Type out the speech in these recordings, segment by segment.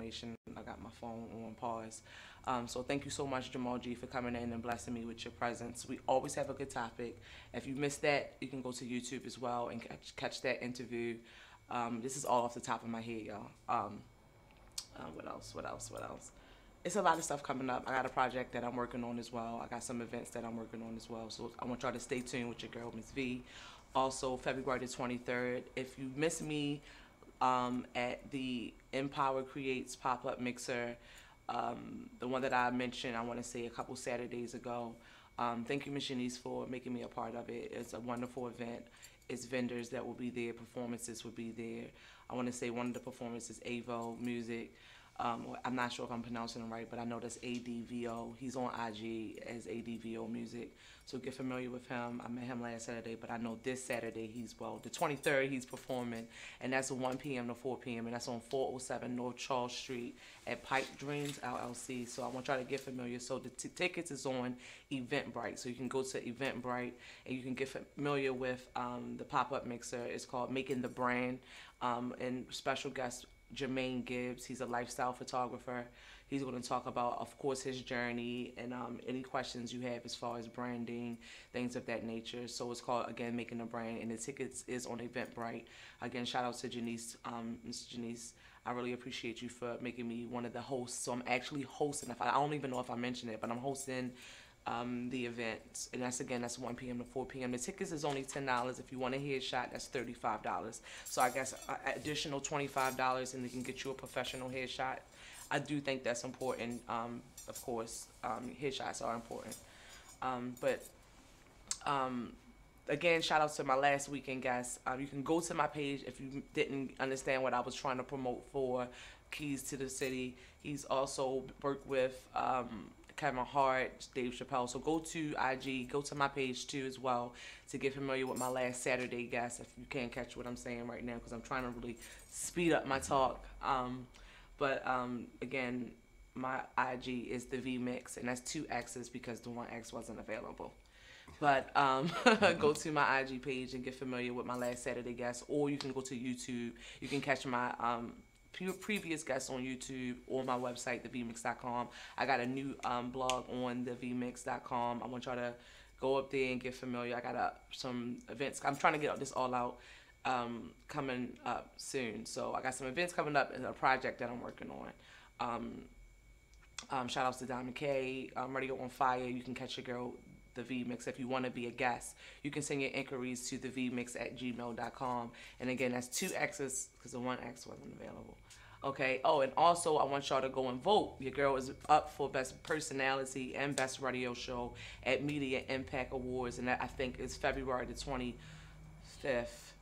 information. I got my phone on pause. So thank you so much, Jamal G, for coming in and blessing me with your presence. We always have a good topic. If you missed that, you can go to YouTube as well and catch that interview. This is all off the top of my head, y'all. What else? What else? What else? It's a lot of stuff coming up. I got a project that I'm working on as well. I got some events that I'm working on as well. So I want y'all to stay tuned with your girl, Miss V. Also, February the 23rd. If you miss me at the Empower Creates pop-up mixer, the one that I mentioned, I want to say a couple Saturdays ago. Thank you, Ms. Janice, for making me a part of it. It's a wonderful event. It's vendors that will be there. Performances will be there. I want to say one of the performances, Avo Music. I'm not sure if I'm pronouncing him right, but I know that's ADVO. He's on IG as ADVO Music. So get familiar with him. I met him last Saturday, but I know this Saturday the 23rd, he's performing. And that's 1 p.m. to 4 p.m. And that's on 407 North Charles Street at Pipe Dreams LLC. So I want y'all to get familiar. So the tickets is on Eventbrite. So you can go to Eventbrite and you can get familiar with the pop-up mixer. It's called Making the Brand. And special guest Jermaine Gibbs. He's a lifestyle photographer. He's going to talk about, of course, his journey and any questions you have as far as branding, things of that nature. So it's called, again, Making a Brand, and the tickets is on Eventbrite. Again, shout out to Janice, Ms. Janice. I really appreciate you for making me one of the hosts. So I'm actually hosting. I don't even know if I mentioned it, but I'm hosting the event, and that's 1 p.m. to 4 p.m. The tickets is only $10. If you want a headshot, that's $35. So I guess additional $25, and they can get you a professional headshot. I do think that's important. Of course, headshots are important. Again, shout out to my last weekend guest. You can go to my page if you didn't understand what I was trying to promote for Keys to the City. He's also worked with Kevin Hart, Dave Chappelle. So go to IG, go to my page too as well to get familiar with my last Saturday guest. If you can't catch what I'm saying right now, because I'm trying to really speed up my talk. Again, my IG is the V Mix, and that's 2 X's because the 1 X wasn't available. But go to my IG page and get familiar with my last Saturday guest, or you can go to YouTube. You can catch my previous guests on YouTube or my website, thevmix.com. I got a new blog on thevmix.com. I want y'all to go up there and get familiar. I got some events. I'm trying to get this all out coming up soon. So I got some events coming up and a project that I'm working on. Shout outs to Diamond K, Radio on Fire. You can catch your girl, the V Mix. If you want to be a guest, you can send your inquiries to thevmix@gmail.com. And again, that's 2 X's because the 1 X wasn't available. Okay. Oh, and also I want y'all to go and vote. Your girl is up for Best Personality and Best Radio Show at Media Impact Awards, and that I think is February the 25th.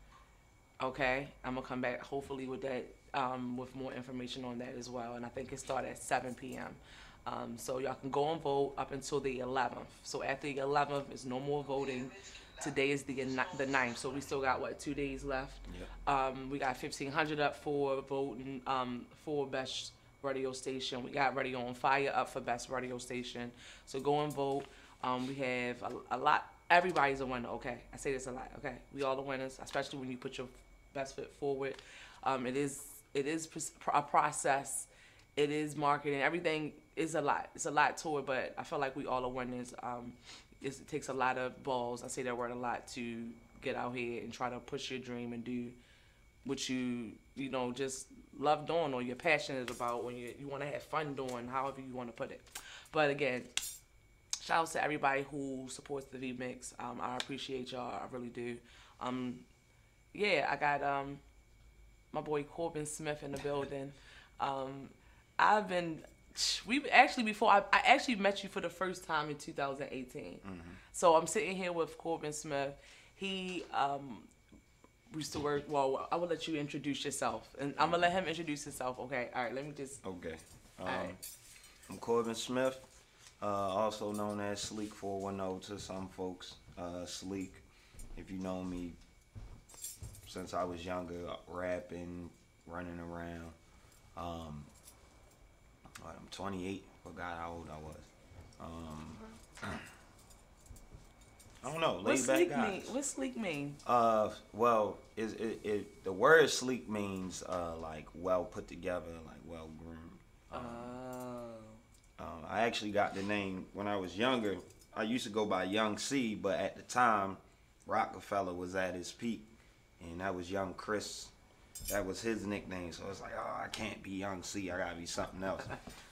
Okay, I'm gonna come back hopefully with that, with more information on that as well. And I think it starts at 7 p.m. So y'all can go and vote up until the 11th. So after the 11th, is no more voting. Today is the 9th, so we still got, what, 2 days left? Yep. We got 1,500 up for voting for Best Radio Station. We got Radio on Fire up for Best Radio Station. So go and vote. We have a lot. Everybody's a winner, okay? I say this a lot, okay? We all the winners, especially when you put your best foot forward. It is a process. It is marketing. Everything is a lot. It's a lot to it, but I feel like we all are winners. It takes a lot of balls. I say that word a lot to get out here and try to push your dream and do what you just love doing or you're passionate about when you want to have fun doing, however you want to put it. But again, shout out to everybody who supports the V Mix. I appreciate y'all. I really do. Yeah, I got my boy Corbin Smith in the building. I actually met you for the first time in 2018. Mm-hmm. So I'm sitting here with Corbin Smith. He used to work. Well, I will let you introduce yourself, and I'm gonna let him introduce himself. Okay. All right. Let me just. Okay. All right. I'm Corbin Smith, also known as Sleek 410 to some folks. Sleek, if you know me, since I was younger, rapping, running around. I'm 28. Forgot how old I was. I don't know. Laid back guys. What's sleek mean? Well, the word sleek means like well put together, like well groomed. I actually got the name when I was younger. I used to go by Young C, but at the time, Rockefeller was at his peak, and that was Young Chris. That was his nickname. So it's like, oh, I can't be Young C. I gotta be something else.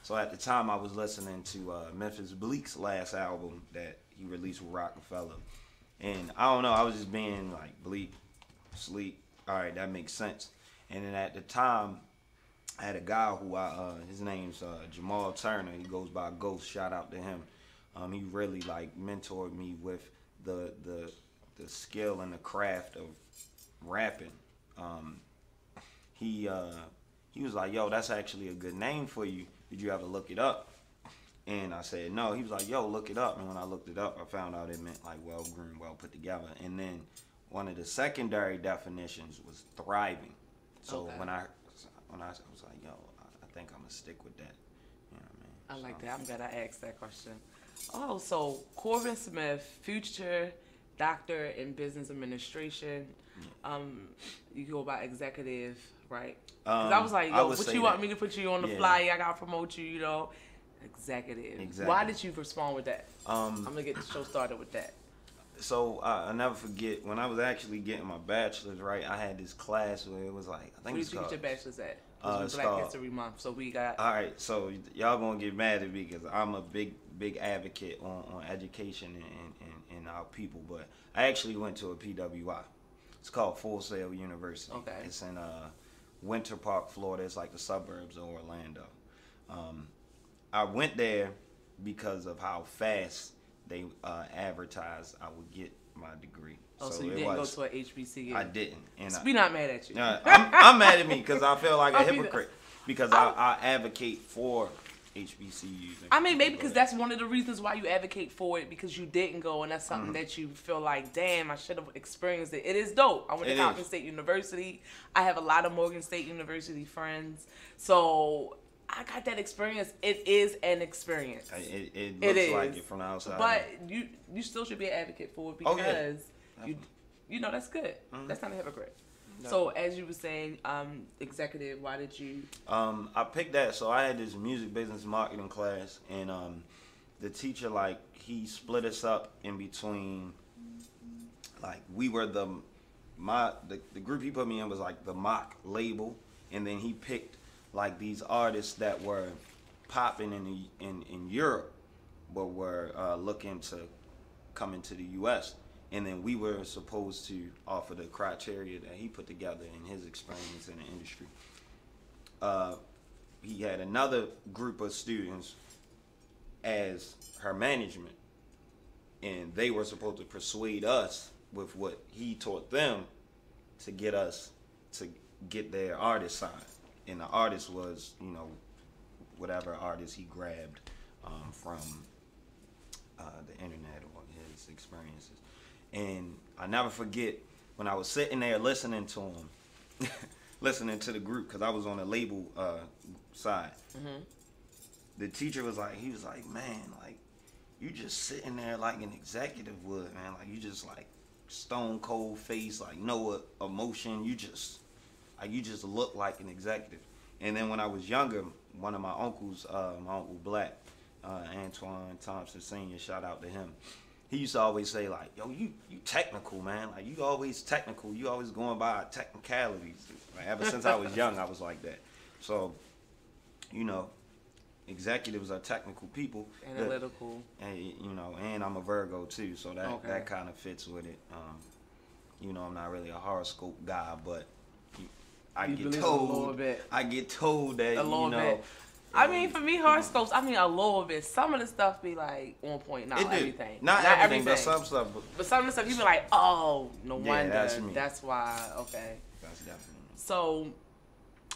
So at the time, I was listening to Memphis Bleek's last album that he released with Rockefeller, and I don't know. I was just being like Bleek, Sleek. All right, that makes sense. And then at the time, I had a guy who his name's Jamal Turner. He goes by Ghost. Shout out to him. He really like mentored me with the skill and the craft of rapping. He was like, yo, that's actually a good name for you. Did you ever look it up? And I said, no. He was like, yo, look it up. And when I looked it up, I found out it meant like well groomed, well put together. And then one of the secondary definitions was thriving. So Okay. when I was like, yo, I think I'm gonna stick with that. You know what I mean? I like that. I'm glad I asked that question. Oh, so Corbin Smith, future doctor in business administration. You go by executive, right? Because I was like, yo, what you want me to put you on the flyer? I gotta promote you, you know. Executive. Exactly. Why did you respond with that? I'm gonna get the show started with that. So I'll never forget when I was actually getting my bachelor's. Right, I had this class where it was like I think Where it's did you called. get your bachelor's at? It's Black called, History Month, so we got. All right, so y'all gonna get mad at me because I'm a big advocate on education and our people. But I actually went to a PWI. It's called Full Sail University. Okay. It's in Winter Park, Florida. It's like the suburbs of Orlando. I went there because of how fast they advertised I would get my degree. Oh, so you didn't go to an HBCU? I didn't. And we not mad at you. I'm mad at me because I feel like a hypocrite because I advocate for HBCUs. I mean, maybe because that's one of the reasons why you advocate for it, because you didn't go, and that's something that you feel like, damn, I should have experienced it. It is dope. I went to Compton State University. I have a lot of Morgan State University friends. So I got that experience. It is an experience. It looks like it from the outside. But you still should be an advocate for it because you know that's good. That's not a hypocrite. So as you were saying, executive, why did you? I picked that. So I had this music business marketing class, and the teacher he split us up in between. Like we were the group he put me in was like the mock label, and then he picked like these artists that were popping in Europe, but were looking to come into the U.S. And then we were supposed to offer the criteria that he put together in his experience in the industry. He had another group of students as her management, and they were supposed to persuade us with what he taught them to get us to get their artist signed. And the artist was, whatever artist he grabbed from the internet or his experiences. And I never forget when I was sitting there listening to him, listening to the group, because I was on the label side. The teacher was like, man, like, you just sitting there like an executive would, man. Like, you just like stone cold face, like no emotion. You just look like an executive. And then when I was younger, one of my uncles, my Uncle Black, Antoine Thompson Sr., shout out to him. He used to always say like, yo, you technical, man. Like you always technical. You always going by technicalities. Like, ever since I was young, I was like that. So, executives are technical people. Analytical. And I'm a Virgo too, so that kind of fits with it. I'm not really a horoscope guy, but I get told that bit. I mean, for me, horoscopes, a little bit. Some of the stuff be like on point, not everything. Not everything, but some stuff. But some of the stuff you be like, oh, no wonder. That's me. That's why. Okay. That's definitely me. So,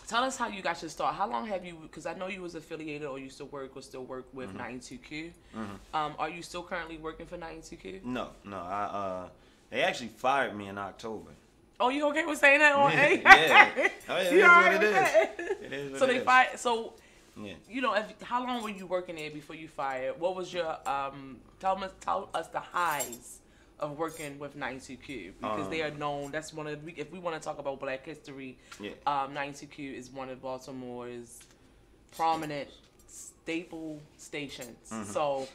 tell us how you got your start. How long have you? Because I know you was affiliated or used to work or still work with 92Q. Are you still currently working for 92Q? No. They actually fired me in October. Oh, you okay with saying that on A? Yeah. It is what it is. It is what so it they is. fired. So. Yeah. How long were you working there before you fired? What was your tell us the highs of working with 92Q, because they are known. That's one of if we want to talk about Black history, 92Q is one of Baltimore's prominent staple stations. So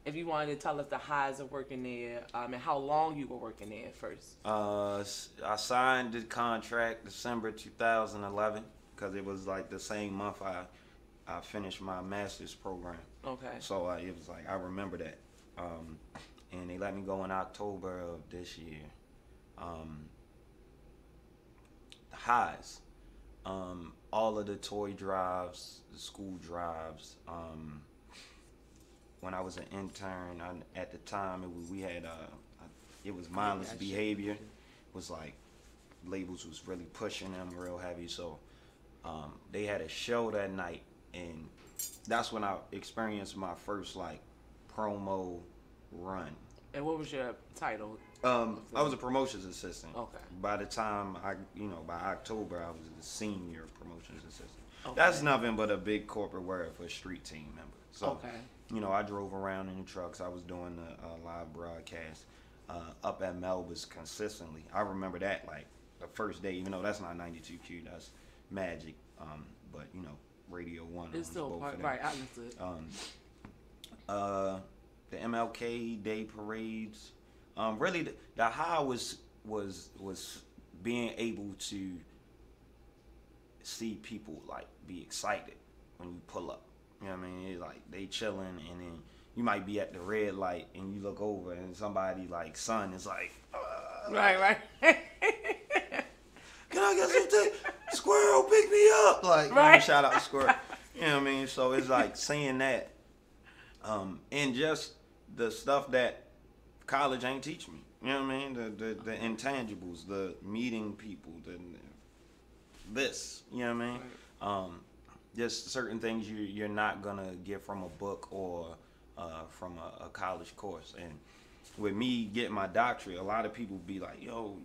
if you wanted to tell us the highs of working there, and how long you were working there at first. I signed the contract December 2011 because it was like the same month I finished my master's program. Okay. So it was like, I remember that. And they let me go in October of this year. The highs. All of the toy drives, the school drives. When I was an intern, at the time we had it was mindless behavior. It was like labels was really pushing them real heavy. So they had a show that night, and that's when I experienced my first like promo run. And what was your title? I was a promotions assistant. Okay. By the time by October, I was a senior promotions assistant. Okay. That's nothing but a big corporate word for a street team member. So, okay. I drove around in the trucks. I was doing the live broadcast up at Melba's consistently. I remember that like the first day, even though that's not 92Q, that's Magic. But Radio 1. It's still part, right, I understood. The MLK Day parades. Really, the high was being able to see people like be excited when you pull up. You know what I mean? It's like they chilling, and then you might be at the red light, and you look over, and somebody like son is like, right. Can I get something? Squirrel, pick me up! Like, right. Shout out to Squirrel. You know what I mean? So it's like saying that, and just the stuff that college ain't teach me. You know what I mean? The intangibles, the meeting people, this. You know what I mean? Right. Just certain things you're not gonna get from a book or from a college course. And with me getting my doctorate, a lot of people be like, "Yo,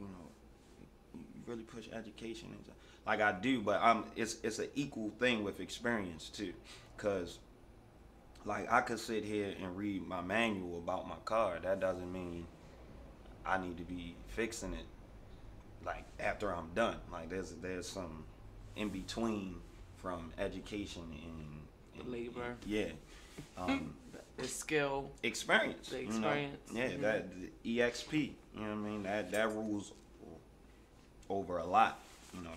you really push education," and like I do, but it's an equal thing with experience too, cause like I could sit here and read my manual about my car. That doesn't mean I need to be fixing it like after I'm done. Like there's some in between from education and labor. Yeah. The skill. Experience. The experience. Yeah, that the EXP. You know what I mean? That rules over a lot.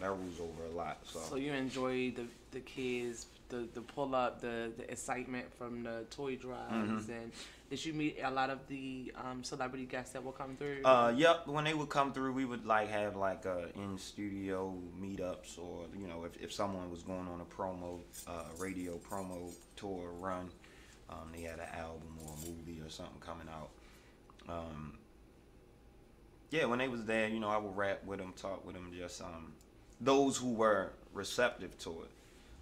That rules over a lot. So you enjoy the kids, the pull up, the excitement from the toy drives, and did you meet a lot of the celebrity guests that will come through? Yep. When they would come through, we would like have like in studio meetups, or if someone was going on a promo radio promo tour run, they had an album or a movie or something coming out. Yeah, when they was there, I would rap with them, talk with them, just those who were receptive to it.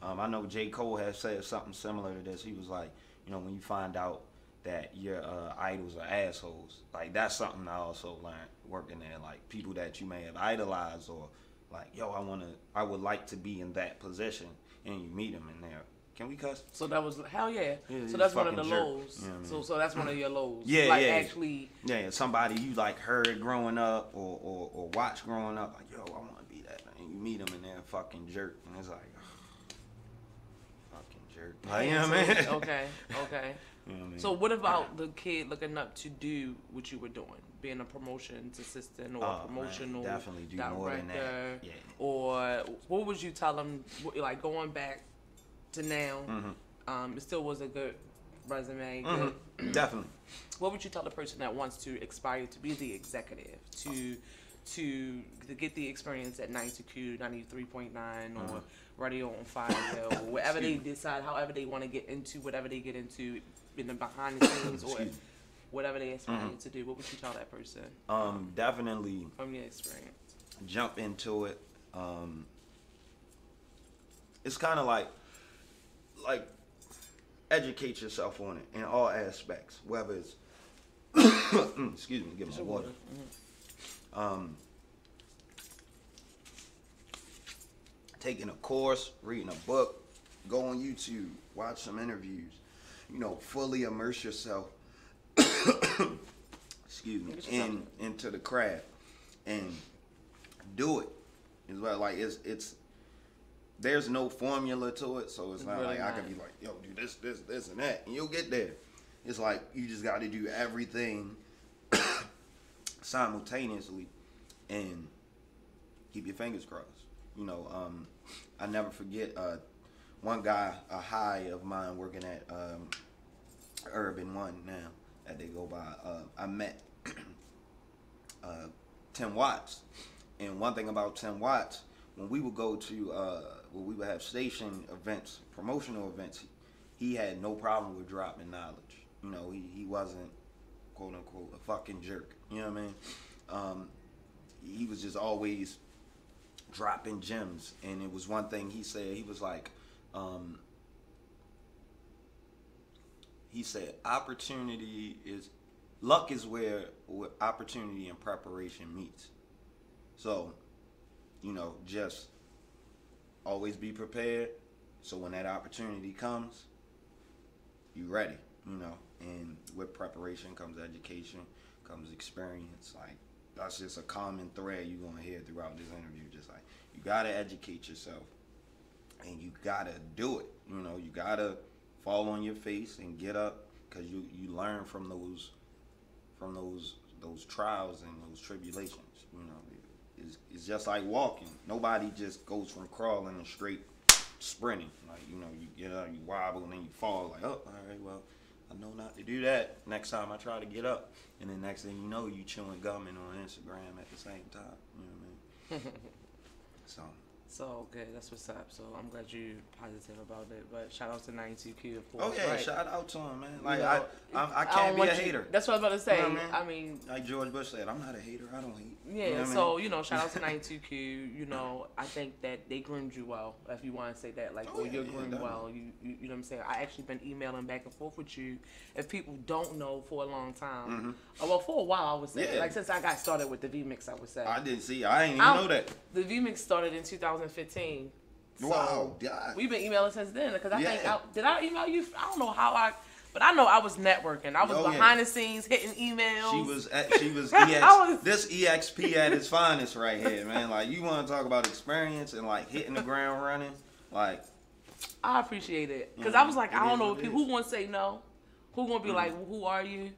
I know J. Cole has said something similar to this. He was like, when you find out that your idols are assholes, like that's something I also learned working there. Like people that you may have idolized, or like, yo, I would like to be in that position, and you meet them in there. Can we cuss? So that was hell yeah. Yeah, so that's one of the jerk. lows. You know what I mean? So that's one of your lows. Yeah, like yeah. Actually. Yeah, somebody you like heard growing up or watched growing up, like, yo, I want to be that. And you meet them and they're a fucking jerk, and it's like, fucking jerk. Like, you know what I mean? Okay. You know what I mean? So what about the kid looking up to do what you were doing, being a promotions assistant or a promotional definitely do director, more than that. Yeah. Or what would you tell them? Like going back to now, it still was a good resume. Good. Definitely. What would you tell the person that wants to aspire to be the executive, to get the experience at 92Q, 93.9, or Radio on Fire, or wherever they decide, however they want to get into, whatever they get into in the behind the scenes, or whatever they aspire to do? What would you tell that person? Definitely. From your experience. Jump into it. It's kind of like educate yourself on it in all aspects, whether it's excuse me, get my water. Taking a course, reading a book, go on YouTube, watch some interviews, fully immerse yourself excuse me, into the craft and do it. It's like there's no formula to it, so it's not really like I can be like, yo, do this, and that, and you'll get there. It's like you just got to do everything simultaneously and keep your fingers crossed. You know, I never forget one guy, a high of mine working at Urban One now that they go by. I met 10 Watts, and one thing about 10 Watts, when we would go to when we would have station events, promotional events, he had no problem with dropping knowledge. You know, he wasn't quote unquote a fucking jerk. You know what I mean? He was just always dropping gems, and it was one thing he said. He was like, he said, luck is where opportunity and preparation meets. So, you know, just always be prepared. So when that opportunity comes, you ready, you know. And with preparation comes education, comes experience. Like, that's just a common thread you're going to hear throughout this interview. Just like, you got to educate yourself, and you got to do it. You know, you got to fall on your face and get up, because you learn from those trials and those tribulations. You know, it's just like walking. Nobody just goes from crawling and straight sprinting. Like, you know, you get up, you wobble, and then you fall. Like, oh, all right, well, I know not to do that next time I try to get up. And then next thing you know, you chewing gum and on Instagram at the same time. You know what I mean? So okay, that's what's up. So I'm glad you positive about it. But shout out to 92Q, of course. Oh yeah, right? Shout out to him, man. Like, you know, I can't be a hater. That's what I was about to say. You know what I mean, like George Bush said, I'm not a hater. I don't hate. Yeah. You know what So I mean? you know, shout out to 92Q. You know, I think that they groomed you well. If you want to say that, like, you're groomed well. You know what I'm saying? I actually been emailing back and forth with you. If people don't know, for a long time, well, for a while I would say, like, since I got started with the V Mix, I would say. I didn't see. I ain't even know that. The V Mix started in 2015. So wow, God. We've been emailing since then, because I think did I email you? I don't know how but I know I was networking. I was behind the scenes hitting emails. She was this EXP at its finest right here, man. Like, you want to talk about experience and like hitting the ground running, like. I appreciate it, because I was like, I don't know who gonna say no, who gonna be like, who are you,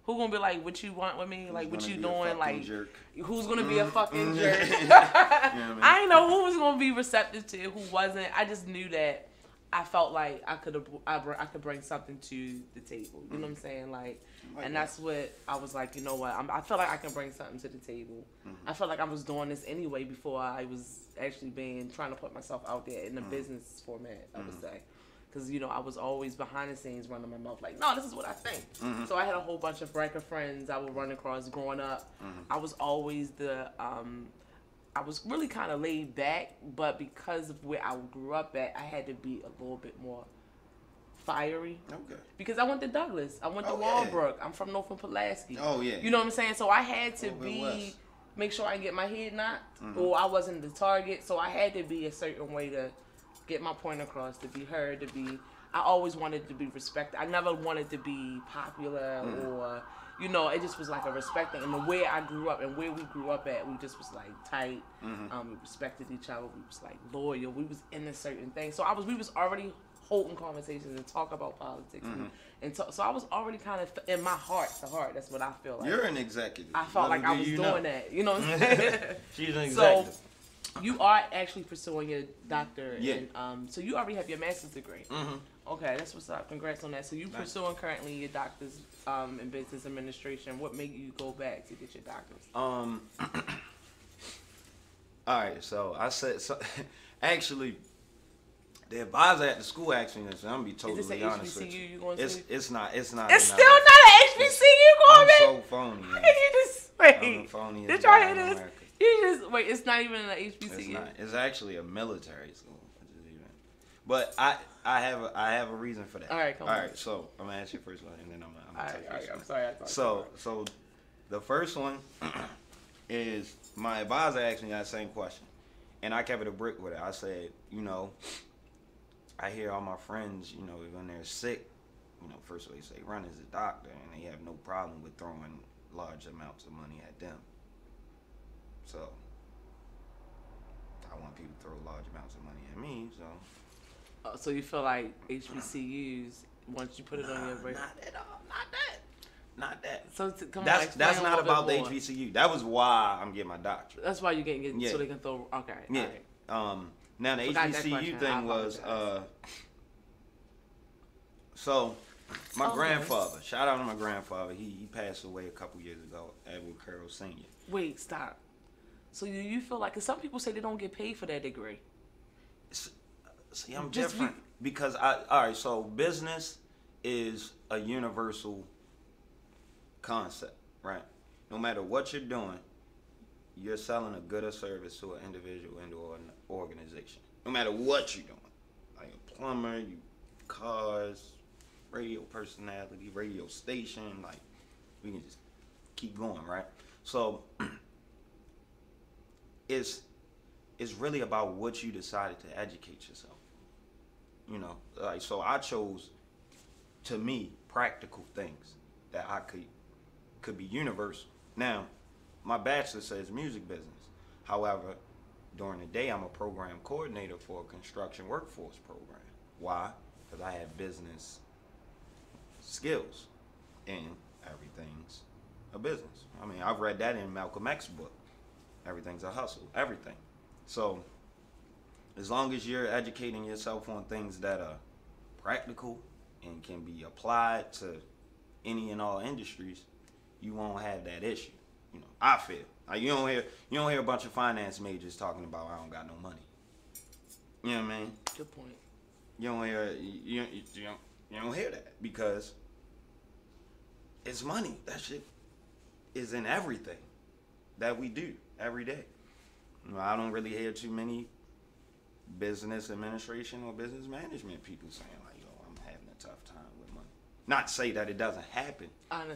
who gonna be like, what you want with me, like, what you doing, like, jerk. Who's gonna be a fucking jerk. I didn't know who was gonna be receptive to it, who wasn't. I just knew that I felt like I could bring something to the table. You know what I'm saying? Like, and that's what I was like. You know what? I felt like I can bring something to the table. I felt like I was doing this anyway before I was actually trying to put myself out there in a business format. I would say. Because, you know, I was always behind the scenes running my mouth like, no, this is what I think. So I had a whole bunch of breaker friends I would run across growing up. I was always I was really kind of laid back, but because of where I grew up at, I had to be a little bit more fiery. Okay. Because I went to Douglas. I went to Walbrook. I'm from Norfolk, Pulaski. Oh, yeah. You know what I'm saying? So I had to make sure I get my head knocked, or I wasn't the target. So I had to be a certain way to get my point across, to be heard, I always wanted to be respected. I never wanted to be popular or, you know, it just was like a respecting. And the way I grew up and where we grew up at, we just was like tight. We respected each other. We was like loyal. We was in a certain thing. So we was already holding conversations and talk about politics. So I was already kind of in my heart to heart. That's what I feel like. You're an executive. I felt like I was doing that. You know what I'm saying? She's an executive. So, you are actually pursuing your doctor, and so you already have your master's degree. Okay, that's what's up. Congrats on that. So you pursuing currently your doctor's in business administration. What made you go back to get your doctor's? All right, so I said, actually, the advisor at the school asked me this, and I'm gonna be totally honest with you. You going to? It's not. It's still not an HBCU, Corbin. I'm so phony. How can you just wait? I'm phony. Did y'all hear this? You just wait. It's not even an HBCU. It's not. It's actually a military school. But I have a reason for that. All right, come on. All right, so I'm gonna ask you first one, and then I'm gonna tell you. All right, I'm sorry. So the first one is my advisor asked me that same question, and I kept it a brick with it. I said, you know, I hear all my friends, you know, when they're sick, you know, first they say run as a doctor, and they have no problem with throwing large amounts of money at them. So I want people to throw large amounts of money at me. So So you feel like HBCUs, once you put it on your radar? Not at all. Not that. So come on, That's explain not a little about the bit more. HBCU. That was why I'm getting my doctorate. That's why you're getting it, Yeah. so they can throw. Okay. Yeah. All right. Now the Forgot that HBCU question. I thing was apologize. so my Okay. grandfather. Shout out to my grandfather. He passed away a couple years ago. Edward Carroll Sr. Wait, stop. So you feel like, cause some people say they don't get paid for that degree. See, I'm Just different because all right. So business is a universal concept, right? No matter what you're doing, you're selling a good or service to an individual and or an organization. No matter what you're doing, like a plumber, you cars, radio personality, radio station, like we can just keep going, right? So it's really about what you decided to educate yourself. You know, like, so I chose, to me, practical things that I could be universal. Now, my bachelor says music business. However, during the day, I'm a program coordinator for a construction workforce program. Why? Because I have business skills, and everything's a business. I mean, I've read that in Malcolm X's book. Everything's a hustle. Everything. So, as long as you're educating yourself on things that are practical and can be applied to any and all industries, you won't have that issue. You know, I feel like you don't hear a bunch of finance majors talking about I don't got no money. You know what I mean? Good point. You don't hear that because it's money. That shit is in everything that we do every day. You know, I don't really hear too many business administration or business management people saying like, yo, I'm having a tough time with money. Not to say that it doesn't happen,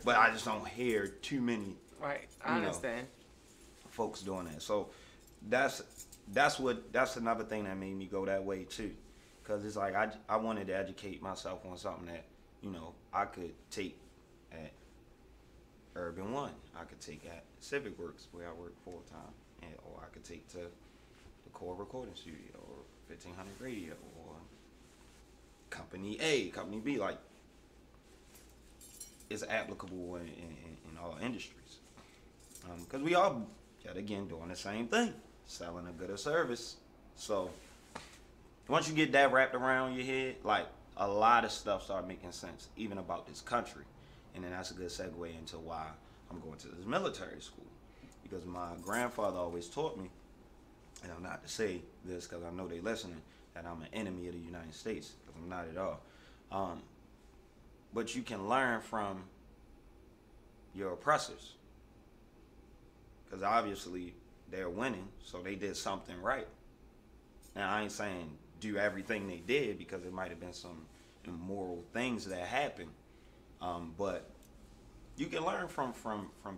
but I just don't hear too many Right. I understand. folks doing that. So that's another thing that made me go that way too. Cause it's like I wanted to educate myself on something that, you know, I could take at Urban One. I could take at Civic Works where I work full time, or I could take to the Core Recording Studio or 1500 Radio or Company A, Company B. Like, it's applicable in all industries. Because we all, yet again, doing the same thing, selling a good service. So once you get that wrapped around your head, like, a lot of stuff start making sense, even about this country. And then that's a good segue into why I'm going to this military school. Because my grandfather always taught me, and I'm not to say this because I know they're listening, that I'm an enemy of the United States, because I'm not at all. But you can learn from your oppressors. Because obviously they're winning, so they did something right. Now, I ain't saying do everything they did, because it might have been some immoral things that happened. But you can learn from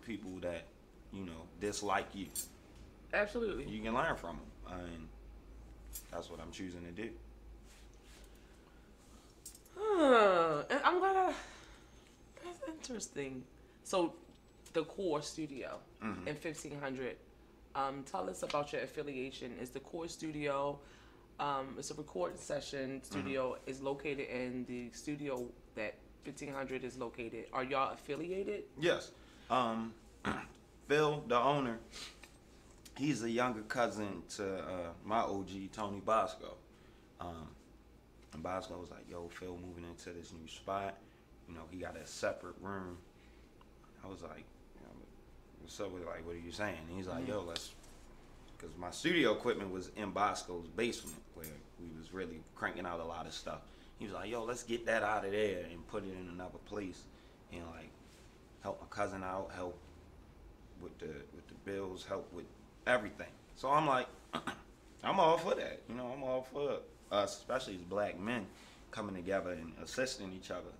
people that, you know, dislike you. Absolutely. You can learn from them. And that's what I'm choosing to do. And I'm gonna. That's interesting. So, the Core Studio in 1500. Tell us about your affiliation. Is the Core Studio? It's a recording session studio. Is located in the studio that 1500 is located. Are y'all affiliated? Yes. Phil, the owner, he's a younger cousin to my OG, Tony Bosco. And Bosco was like, yo, Phil moving into this new spot. You know, he got a separate room. I was like, you know, what's up with, like, what are you saying? And he's like, yo, let's, because my studio equipment was in Bosco's basement where we was really cranking out a lot of stuff. He was like, yo, let's get that out of there and put it in another place and, like, help my cousin out, help with the bills, help with everything. So I'm like, I'm all for that. You know, I'm all for us, especially as black men, coming together and assisting each other.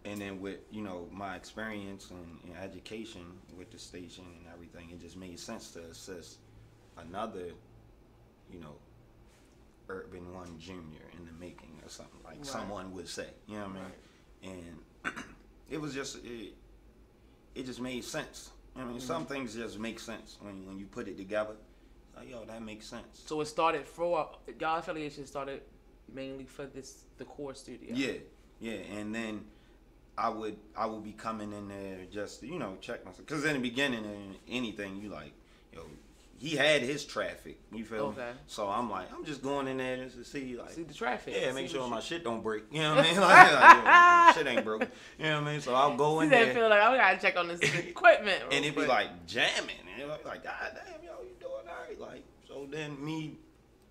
And then with, you know, my experience and education with the station and everything, it just made sense to assist another, you know, Urban One Junior in the making or something, like someone would say. You know what I mean? And it was just, it just made sense. I mean, some things just make sense when you put it together. Like, yo, that makes sense. So it started for y'all affiliation started mainly for the core studio. Yeah, and then I would be coming in there just to, check myself. Because in the beginning, anything you like, yo, he had his traffic. You feel me? So I'm like, I'm just going in there just to see the traffic. Yeah, make sure my shit don't break. You know what I mean? Like, shit ain't broken. You know what I mean? So I'll go in there. I feel like I gotta check on this equipment. And it'd be like jamming. And it'd be like, God damn, yo, you doing all right? Like, so then me,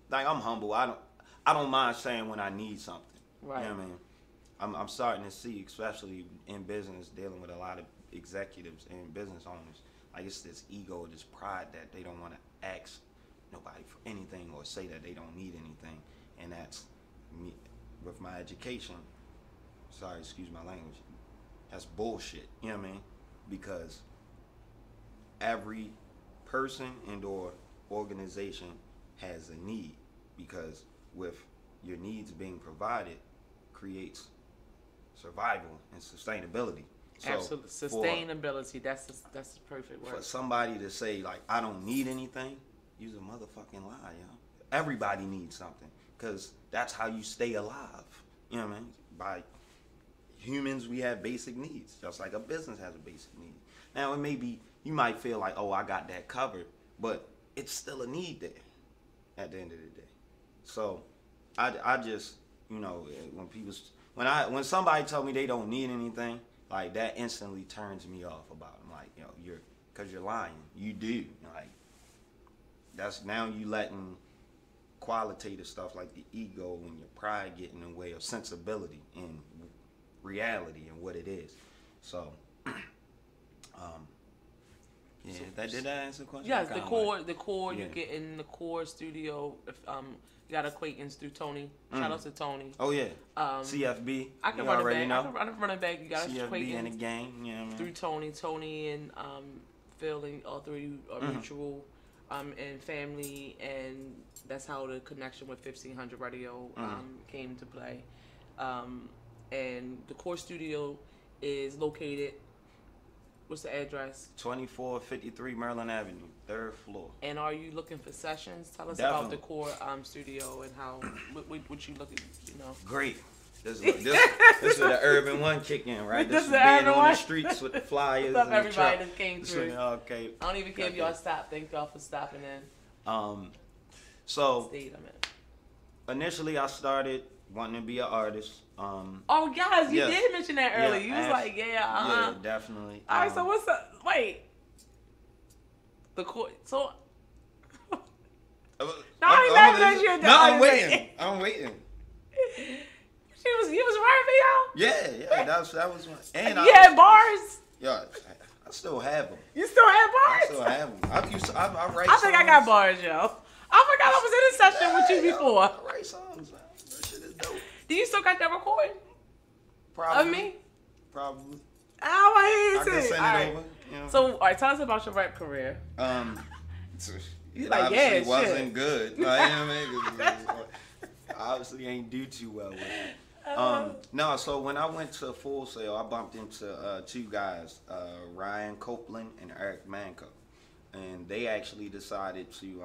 like, I'm humble. I don't mind saying when I need something. Right. You know what I mean? I'm starting to see, especially in business, dealing with a lot of executives and business owners. Like, it's this ego, this pride that they don't want to ask nobody for anything or say that they don't need anything. And that's me with my education. Sorry, excuse my language. That's bullshit. You know what I mean? Because every person and or organization has a need. Because with your needs being provided creates survival and sustainability. So absolutely, sustainability. That's the perfect word. For somebody to say like, I don't need anything, use a motherfucking lie, yo. Everybody needs something, cause that's how you stay alive. You know what I mean? By humans, we have basic needs, just like a business has a basic need. Now it may be you might feel like, oh, I got that covered, but it's still a need there at the end of the day. So I just, when somebody tell me they don't need anything, like that instantly turns me off about them. Like, cause you're lying. You do. Like, that's now you letting qualitative stuff like the ego and your pride get in the way of sensibility and reality and what it is. So, did that answer the question? Yes, the core. You get in the core studio. You got acquaintance through Tony. Shout out to Tony. Oh yeah. CFB. I can run it back. I can run it back. You got CFB acquaintance in the gang. Yeah. Through Tony and Phil, and all three are mutual, and family, and that's how the connection with 1500 Radio came to play. And the core studio is located. What's the address? 2453 Maryland Avenue, 3rd floor. And are you looking for sessions? Tell us Definitely. about the core studio and how what you looking, Great. This is the urban one kick in, right? This is being on the streets with the flyers. What's up, and the everybody that came through? Okay. I don't even care if y'all stop. Thank y'all for stopping in. So State I'm in. Initially I started wanting to be an artist. Oh guys, you did mention that earlier. You was like, yeah, definitely. All right, so what's up? Wait, the core. So I'm waiting. You was rapping, y'all. Yeah, that was one. And you had bars. Yeah, I still have them. You still have bars? I still have them. I write. I think I got bars, yo. I forgot I was in a session with you before. I write songs, man. That shit is dope. Do you still got that recording? Probably. Of me? Probably. I can send it over. So, all right, tell us about your rap career. It like, obviously wasn't good. Like, you know what I mean? Obviously ain't do too well with it. No, so when I went to Full Sail, I bumped into two guys, Ryan Copeland and Eric Manco. And they actually decided to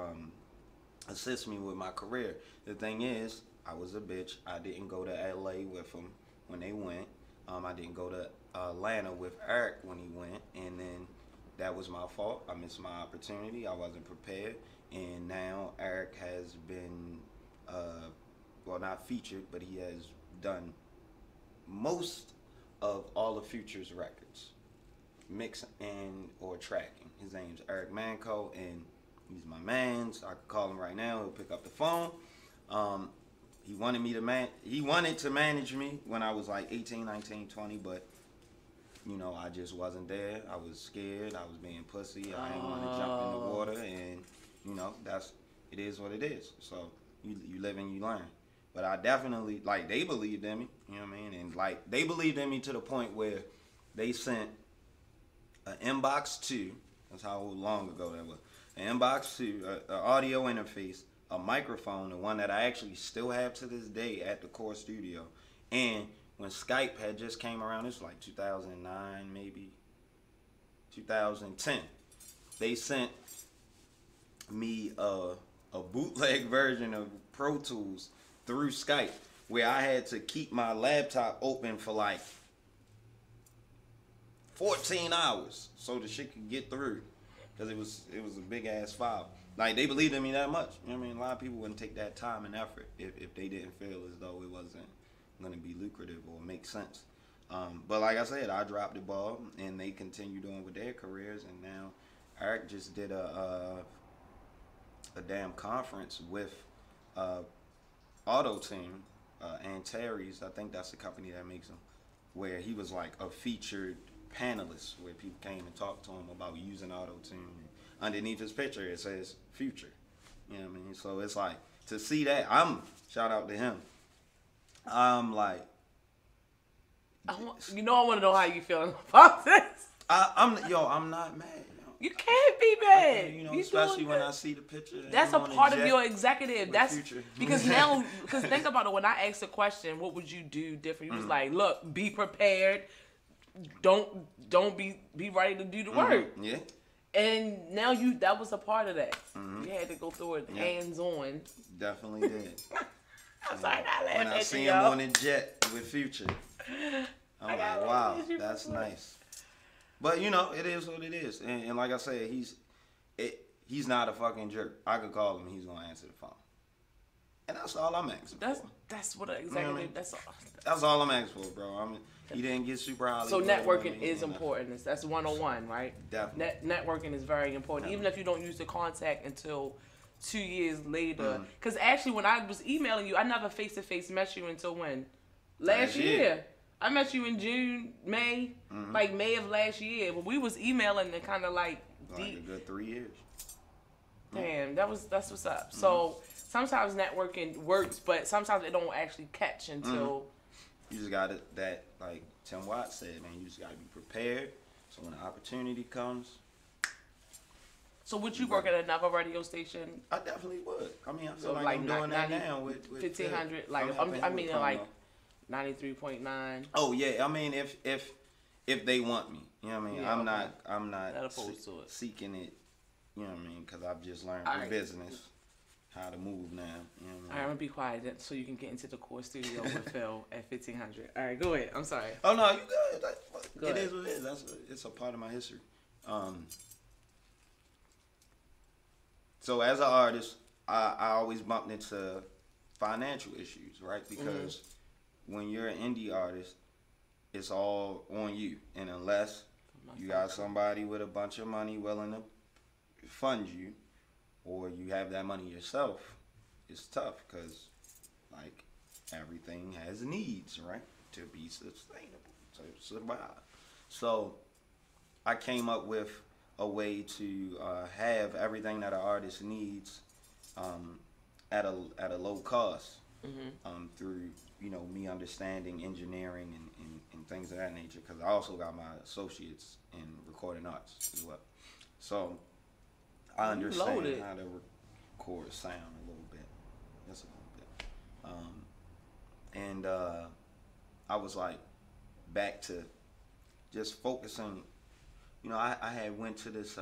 assist me with my career. The thing is, I was a bitch. I didn't go to LA with them when they went. I didn't go to Atlanta with Eric when he went. And then that was my fault. I missed my opportunity. I wasn't prepared. And now Eric has been, well, not featured, but he has done most of all of Future's records, mix and or tracking. His name's Eric Manco, and he's my man, so I could call him right now. He'll pick up the phone. He wanted to manage me when I was like 18, 19, 20, but I just wasn't there. I was scared. I was being pussy. I didn't want to jump in the water, and it is what it is. So you live and you learn. But I definitely, like, they believed in me, you know what I mean? And, like, they believed in me to the point where they sent an Inbox 2, that's how long ago that was, an Inbox 2, an audio interface, a microphone, the one that I actually still have to this day at the core studio. And when Skype had just came around, this was like 2009 maybe, 2010. They sent me a bootleg version of Pro Tools through Skype, where I had to keep my laptop open for like 14 hours so the shit could get through, because it was a big ass file. Like, they believed in me that much. You know what I mean? A lot of people wouldn't take that time and effort if they didn't feel as though it wasn't going to be lucrative or make sense. But like I said, I dropped the ball, and they continued on with their careers, and now Eric just did a damn conference with Auto Team, Antares, I think that's the company that makes them, where he was like a featured panelist, where people came and talked to him about using Auto Tune. Underneath his picture it says Future. You know what I mean? So it's like, to see that, shout out to him. I'm like, I want to know how you feeling about this. I'm not mad. You can't be mad. Especially when I see the picture. That's a part of your executive. That's Future. because think about it. When I asked the question, what would you do different? You was like, look, be prepared. Don't be ready to do the work. Yeah. And now that was a part of that. You had to go through it hands on. Definitely did. I'm sorry, when I see him on the jet with Future, I'm like, wow, that's nice. But it is what it is, and like I said, he's not a fucking jerk. I could call him, he's gonna answer the phone, and that's all I'm asking for. That's what an executive. That's all I'm asking for, bro. I mean, he didn't get super highly. So networking is important. That's 101, right? Definitely. Networking is very important, even if you don't use the contact until 2 years later. Because actually, when I was emailing you, I never face-to-face met you until when? Last year. I met you in May of last year. But we was emailing and kind of like a good 3 years. Damn, that's what's up. So sometimes networking works, but sometimes it don't actually catch until. You just got it. That, like Tim Watts said, man, you just got to be prepared. So when the opportunity comes. So would you work at another radio station? I definitely would. I mean, I feel like I'm doing that now with 1500. Like I mean, like 93.9. Oh yeah, I mean if they want me, you know what I mean. Yeah, I'm not opposed to it. seeking it, you know what I mean, because I've just learned through business how to move now. You know what I mean? All right, I'm gonna be quiet so you can get into the core studio with Phil at 1500. All right, go ahead. I'm sorry. Oh no, you good. It is what it is. It's a part of my history. So as an artist, I always bumped into financial issues, right? Because when you're an indie artist, it's all on you. And unless you got somebody with a bunch of money willing to fund you, or you have that money yourself, it's tough, because like everything has needs, right? To be sustainable, to survive. So I came up with a way to have everything that an artist needs at a low cost, through me understanding engineering and things of that nature, because I also got my associates in recording arts as well. So I understand how to record sound a little bit, just a little bit, and I was like back to just focusing. I had went to this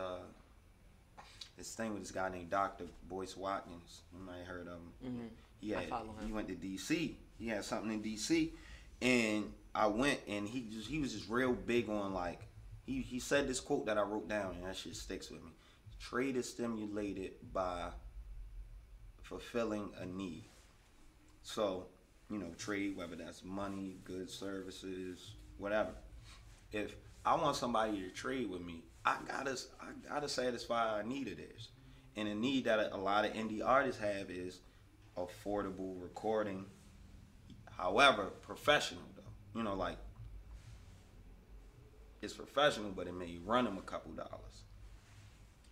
thing with this guy named Dr. Boyce Watkins. You might have heard of him. He went to DC. He had something in DC, and I went, and he was just real big on, like, he said this quote that I wrote down, and that shit sticks with me. Trade is stimulated by fulfilling a need. So, trade, whether that's money, goods, services, whatever. If I want somebody to trade with me, I gotta satisfy a need of theirs. And a need that a lot of indie artists have is affordable recording. However, professional though. Like, it's professional, but it may run them a couple dollars.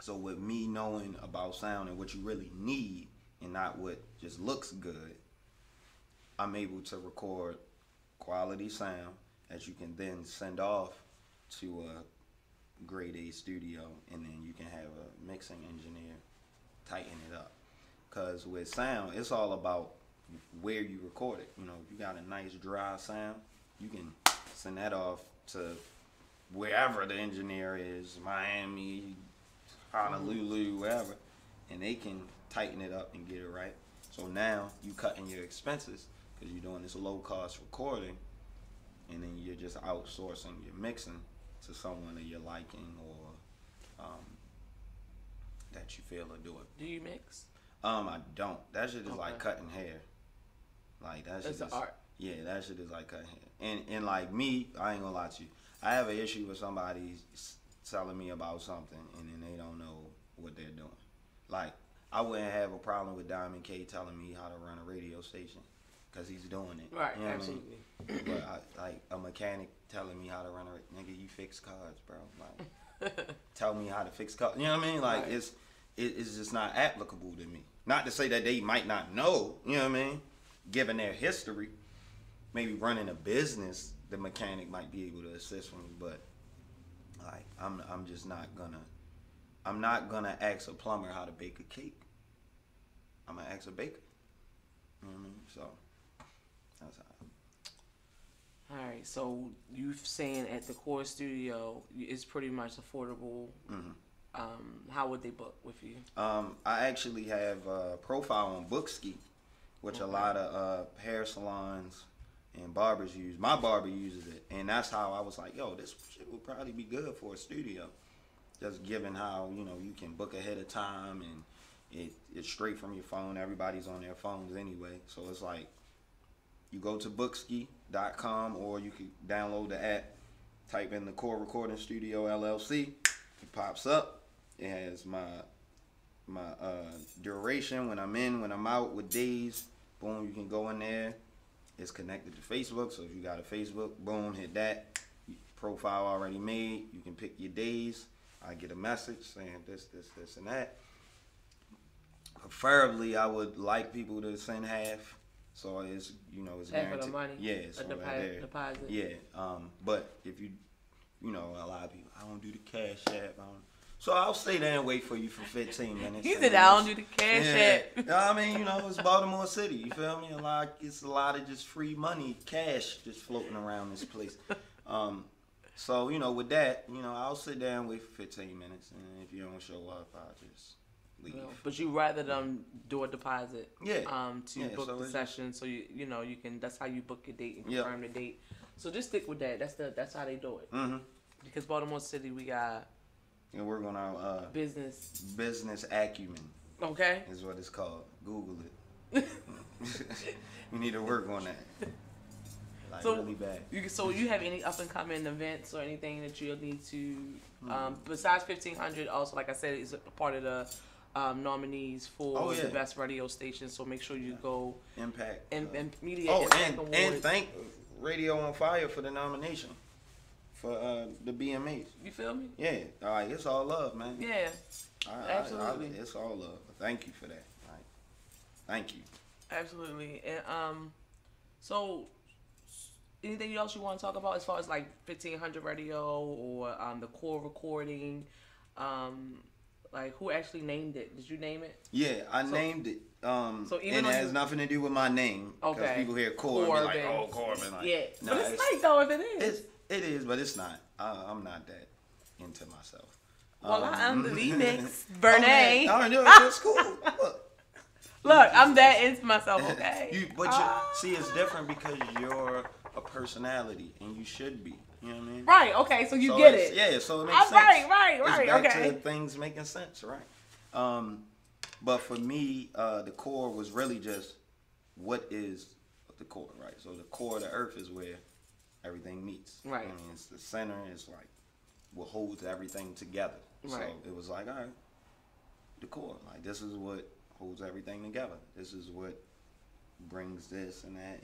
So with me knowing about sound and what you really need and not what just looks good, I'm able to record quality sound that you can then send off to a grade A studio, and then you can have a mixing engineer tighten it up. Because with sound, it's all about where you record it. If you got a nice dry sound, you can send that off to wherever the engineer is, Miami, Honolulu, wherever, and they can tighten it up and get it right. So now you cutting your expenses because you're doing this low cost recording, and then you're just outsourcing your mixing to someone of your liking or that you feel to do it. Do you mix? I don't. That shit is Okay. like cutting hair. Like that shit It's an is art. Yeah, that shit is like cutting hair. And like me, I ain't gonna lie to you. I have an issue with somebody telling me about something and then they don't know what they're doing. Like I wouldn't have a problem with Diamond K telling me how to run a radio station because he's doing it. Right, You know what absolutely. I mean? But like a mechanic telling me how to run a nigga, you fix cars, bro. Like tell me how to fix cars. You know what I mean? Like Right. it's just not applicable to me. Not to say that they might not know. You know what I mean? Given their history, maybe running a business, the mechanic might be able to assist me, but like I'm just not gonna. I'm not gonna ask a plumber how to bake a cake. I'm gonna ask a baker. You know what I mean? So that's how. All right, so you saying at the Core Studio, it's pretty much affordable. Mm-hmm. How would they book with you? I actually have a profile on Bookski, which a lot of hair salons and barbers use. My barber uses it, and that's how I was like, yo, this shit would probably be good for a studio. Just given how, you know, you can book ahead of time and it's straight from your phone. Everybody's on their phones anyway. So it's like you go to bookski.com or you can download the app, type in the Core Recording Studio LLC. It pops up. It has my duration, when I'm in, when I'm out, with days. Boom, you can go in there. It's connected to Facebook, so if you got a Facebook, boom, hit that. Profile already made. You can pick your days. I get a message saying this, and that. Preferably, I would like people to send half, so it's, you know, it's Half of guaranteed. the money? Yeah, A so right there. deposit? Yeah, but if you know, a lot of people, I don't do the cash app. So I'll stay there and wait for you for 15 minutes. He said, I don't do the cash app. Yeah, I mean, you know, it's Baltimore City. You feel me? It's a lot of just free money, cash, just floating around this place. So, you know, with that, you know, I'll sit there and wait for 15 minutes, and if you don't show up, I'll just leave. No, but you rather them do a deposit, Yeah. to book so the it's- session, so you know you can. That's how you book your date and Yep. confirm the date. So just stick with that. That's how they do it. Mm-hmm. Because Baltimore City, we got And we're going to business acumen Okay. is what it's called. Google it. We need to work on that. Like, So really bad. So you have any up and coming events or anything that you'll need to besides 1500? Also, like I said, is a part of the nominees for the best radio station. So make sure you go Impact and media. and thank Radio on Fire for the nomination for the BMAs. You feel me? Yeah, it's all love, man. Yeah, absolutely. It's all love. Thank you for that. Right. Thank you. Absolutely. And so anything else you want to talk about as far as like 1500 radio or the Core recording? Like who actually named it? Did you name it? Yeah, I named it. So even and though it has nothing to do with my name. Because Okay. people hear Corbin, be like, oh, Corbin. Like, Yeah, no, but it's nice though if it is. It is, but it's not. I'm not that into myself. Well, I'm the remix, Oh, Bernay. man. All right, no, that's cool. Look, I'm that into myself, okay? See, it's different because you're a personality, and you should be. You know what I mean? Right, okay, so you So get it's- it. Yeah, so it makes sense. Right, It's back okay. to things making sense, right? But for me, the core was really just what is the core, right? So the core of the earth is where everything meets. Right. I mean, it's the center. It's like what holds everything together. Right. So it was like, all right, the core. Like this is what holds everything together. This is what brings this and that,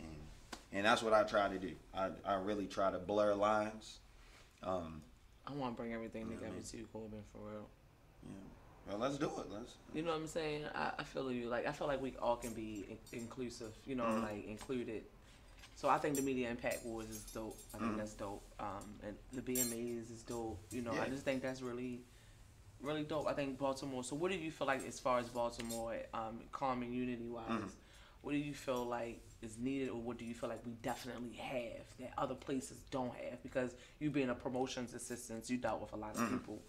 and that's what I try to do. I really try to blur lines. I want to bring everything Yeah, together man. too, Corbin, for real. Yeah. Well, let's do it. You know what I'm saying? I feel you. Like I feel like we all can be inclusive. You know, like included. So I think the Media Impact Awards is dope. I think that's dope. And the BMAs is dope. You know, I just think that's really, really dope. I think Baltimore. So what do you feel like as far as Baltimore, calm and unity wise? what do you feel like is needed, or what do you feel like we definitely have that other places don't have? Because you being a promotions assistant, you dealt with a lot of people.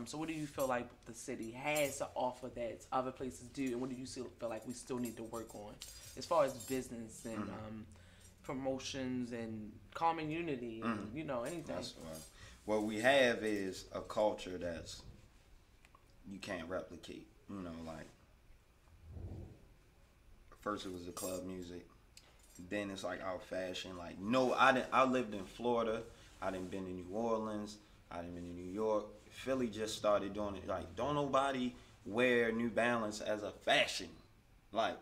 So what do you feel like the city has to offer that other places do, and what do you feel like we still need to work on as far as business and promotions and common unity and anything? That's right. What we have is a culture that's you can't replicate. Like first it was the club music, then it's like our fashion. Like no, I lived in Florida. I didn't been to New Orleans. I didn't been to New York. Philly just started doing it. Like don't nobody wear New Balance as a fashion. Like,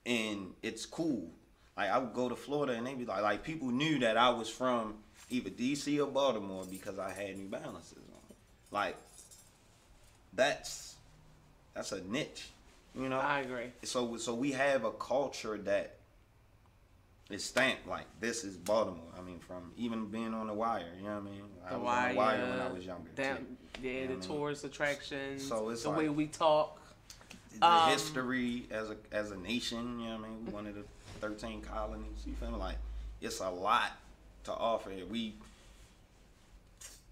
and it's cool. Like I would go to Florida and they be like people knew that I was from either DC or Baltimore because I had New Balances on. Like that's a niche, I agree. So we have a culture that is stamped like this is Baltimore. I mean, from even being on the Wire, you know what I mean? I was on the Wire when I was younger. The tourist attractions. So it's the like, way we talk. The history as a nation, you know what I mean? We one of the 13 colonies. You feel me? Like it's a lot to offer. We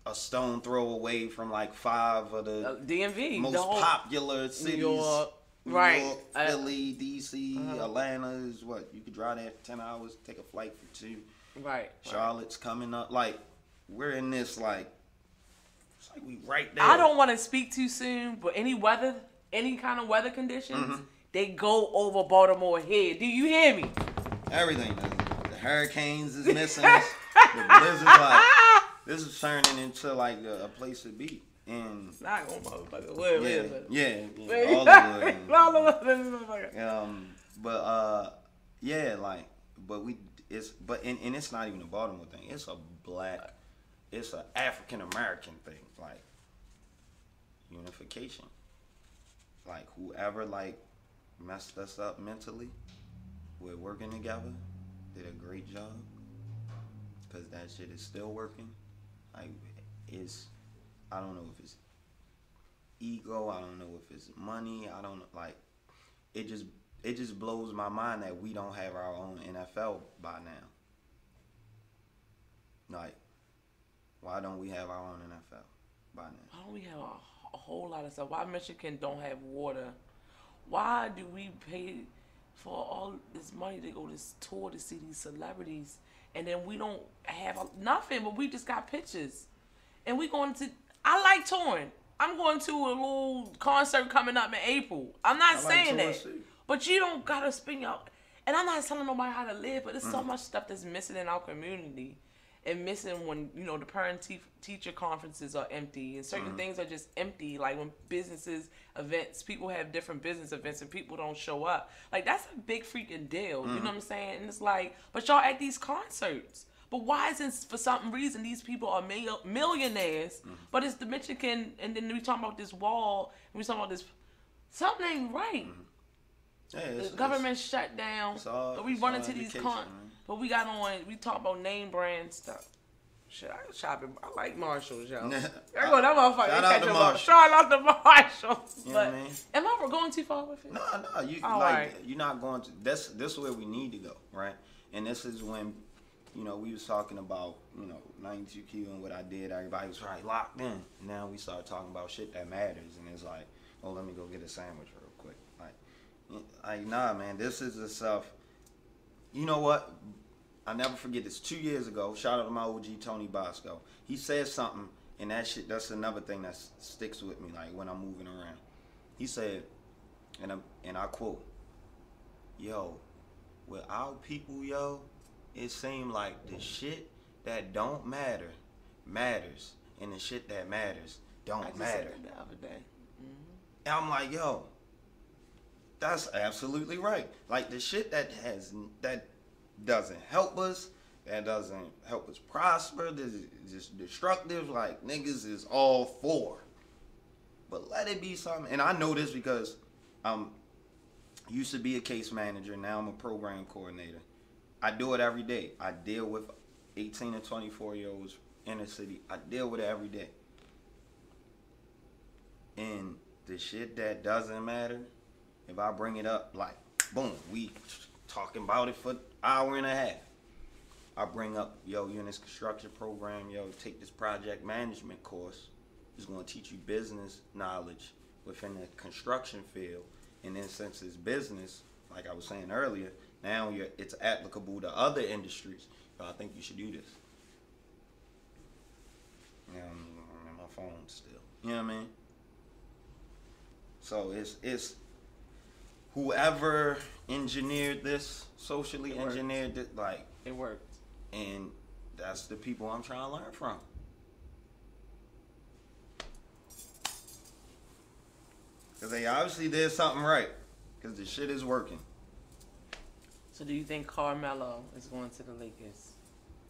a stone throw away from like 5 of the DMV, most popular cities. New York, New right? York, Philly, DC, Atlanta is what you could drive there for 10 hours, take a flight for 2. Right. Charlotte's coming up. Like we're in this like it's like we right there. I don't want to speak too soon, but any kind of weather conditions, they go over Baltimore head. Do you hear me? Everything. The hurricanes is missing. The blizzards, like this is turning into like a place to be. And not gonna motherfucker live. Yeah. All the wood. And it's not even a Baltimore thing. It's an African American thing. Like unification. Like whoever like messed us up mentally, we're working together, did a great job, cause that shit is still working. Like I don't know if it's ego, I don't know if it's money, I don't know. Like it just blows my mind that we don't have our own NFL by now. Like why don't we have our own NFL by now? Why don't we have a whole lot of stuff? Why Michigan don't have water? Why do we pay for all this money to go this tour to see these celebrities, and then we don't have nothing, but we just got pictures? And we going to, I like touring. I'm going to a little concert coming up in April. I'm not saying that. But you don't got to spend your, and I'm not telling nobody how to live, but there's so much stuff that's missing in our community. And missing when, the parent-teacher conferences are empty and certain things are just empty. Like when businesses, events, people have different business events and people don't show up. Like that's a big freaking deal. You know what I'm saying? And it's like, but y'all at these concerts. But why isn't, for some reason, these people are millionaires, but it's the Michigan, and then we talking about this wall, and we talking about this, something ain't right. Yeah, the government shut down, but we run into these but we talk about name brand stuff. Shit, I shopping. I like Marshalls, yo. There go that motherfucker. Shout out to Marshalls. Shout out to Marshalls. You know but what I mean? Am I going too far with it? No, you're not going to. This is where we need to go, right? And this is when, we was talking about, 92Q and what I did. Everybody was right locked in. Now we start talking about shit that matters, and it's like, oh, let me go get a sandwich real quick. Like nah, man. This is the stuff. You know what? I never forget this. 2 years ago, shout out to my OG Tony Bosco. He said something, and that's another thing that sticks with me, like when I'm moving around. He said, and I quote, "Yo, with our people, it seemed like the shit that don't matter matters, and the shit that matters don't matter." Said that the other day. And I'm like, yo, that's absolutely right. Like the shit that doesn't help us, that doesn't help us prosper, that is just destructive, like niggas is all for. But let it be something. And I know this because used to be a case manager, now I'm a program coordinator. I do it every day. I deal with 18 and 24-year-olds in the city. I deal with it every day. And the shit that doesn't matter, if I bring it up, like, Boom, we talking about it for an hour and a half. I bring up, yo, you in this construction program, yo, take this project management course. It's going to teach you business knowledge within the construction field. And then since it's business, like I was saying earlier, now it's applicable to other industries. So I think you should do this. You know, I'm on my phone still. You know what I mean? So it's whoever engineered this, socially engineered it, like it worked. And that's the people I'm trying to learn from. Because they obviously did something right. Because the shit is working. So do you think Carmelo is going to the Lakers?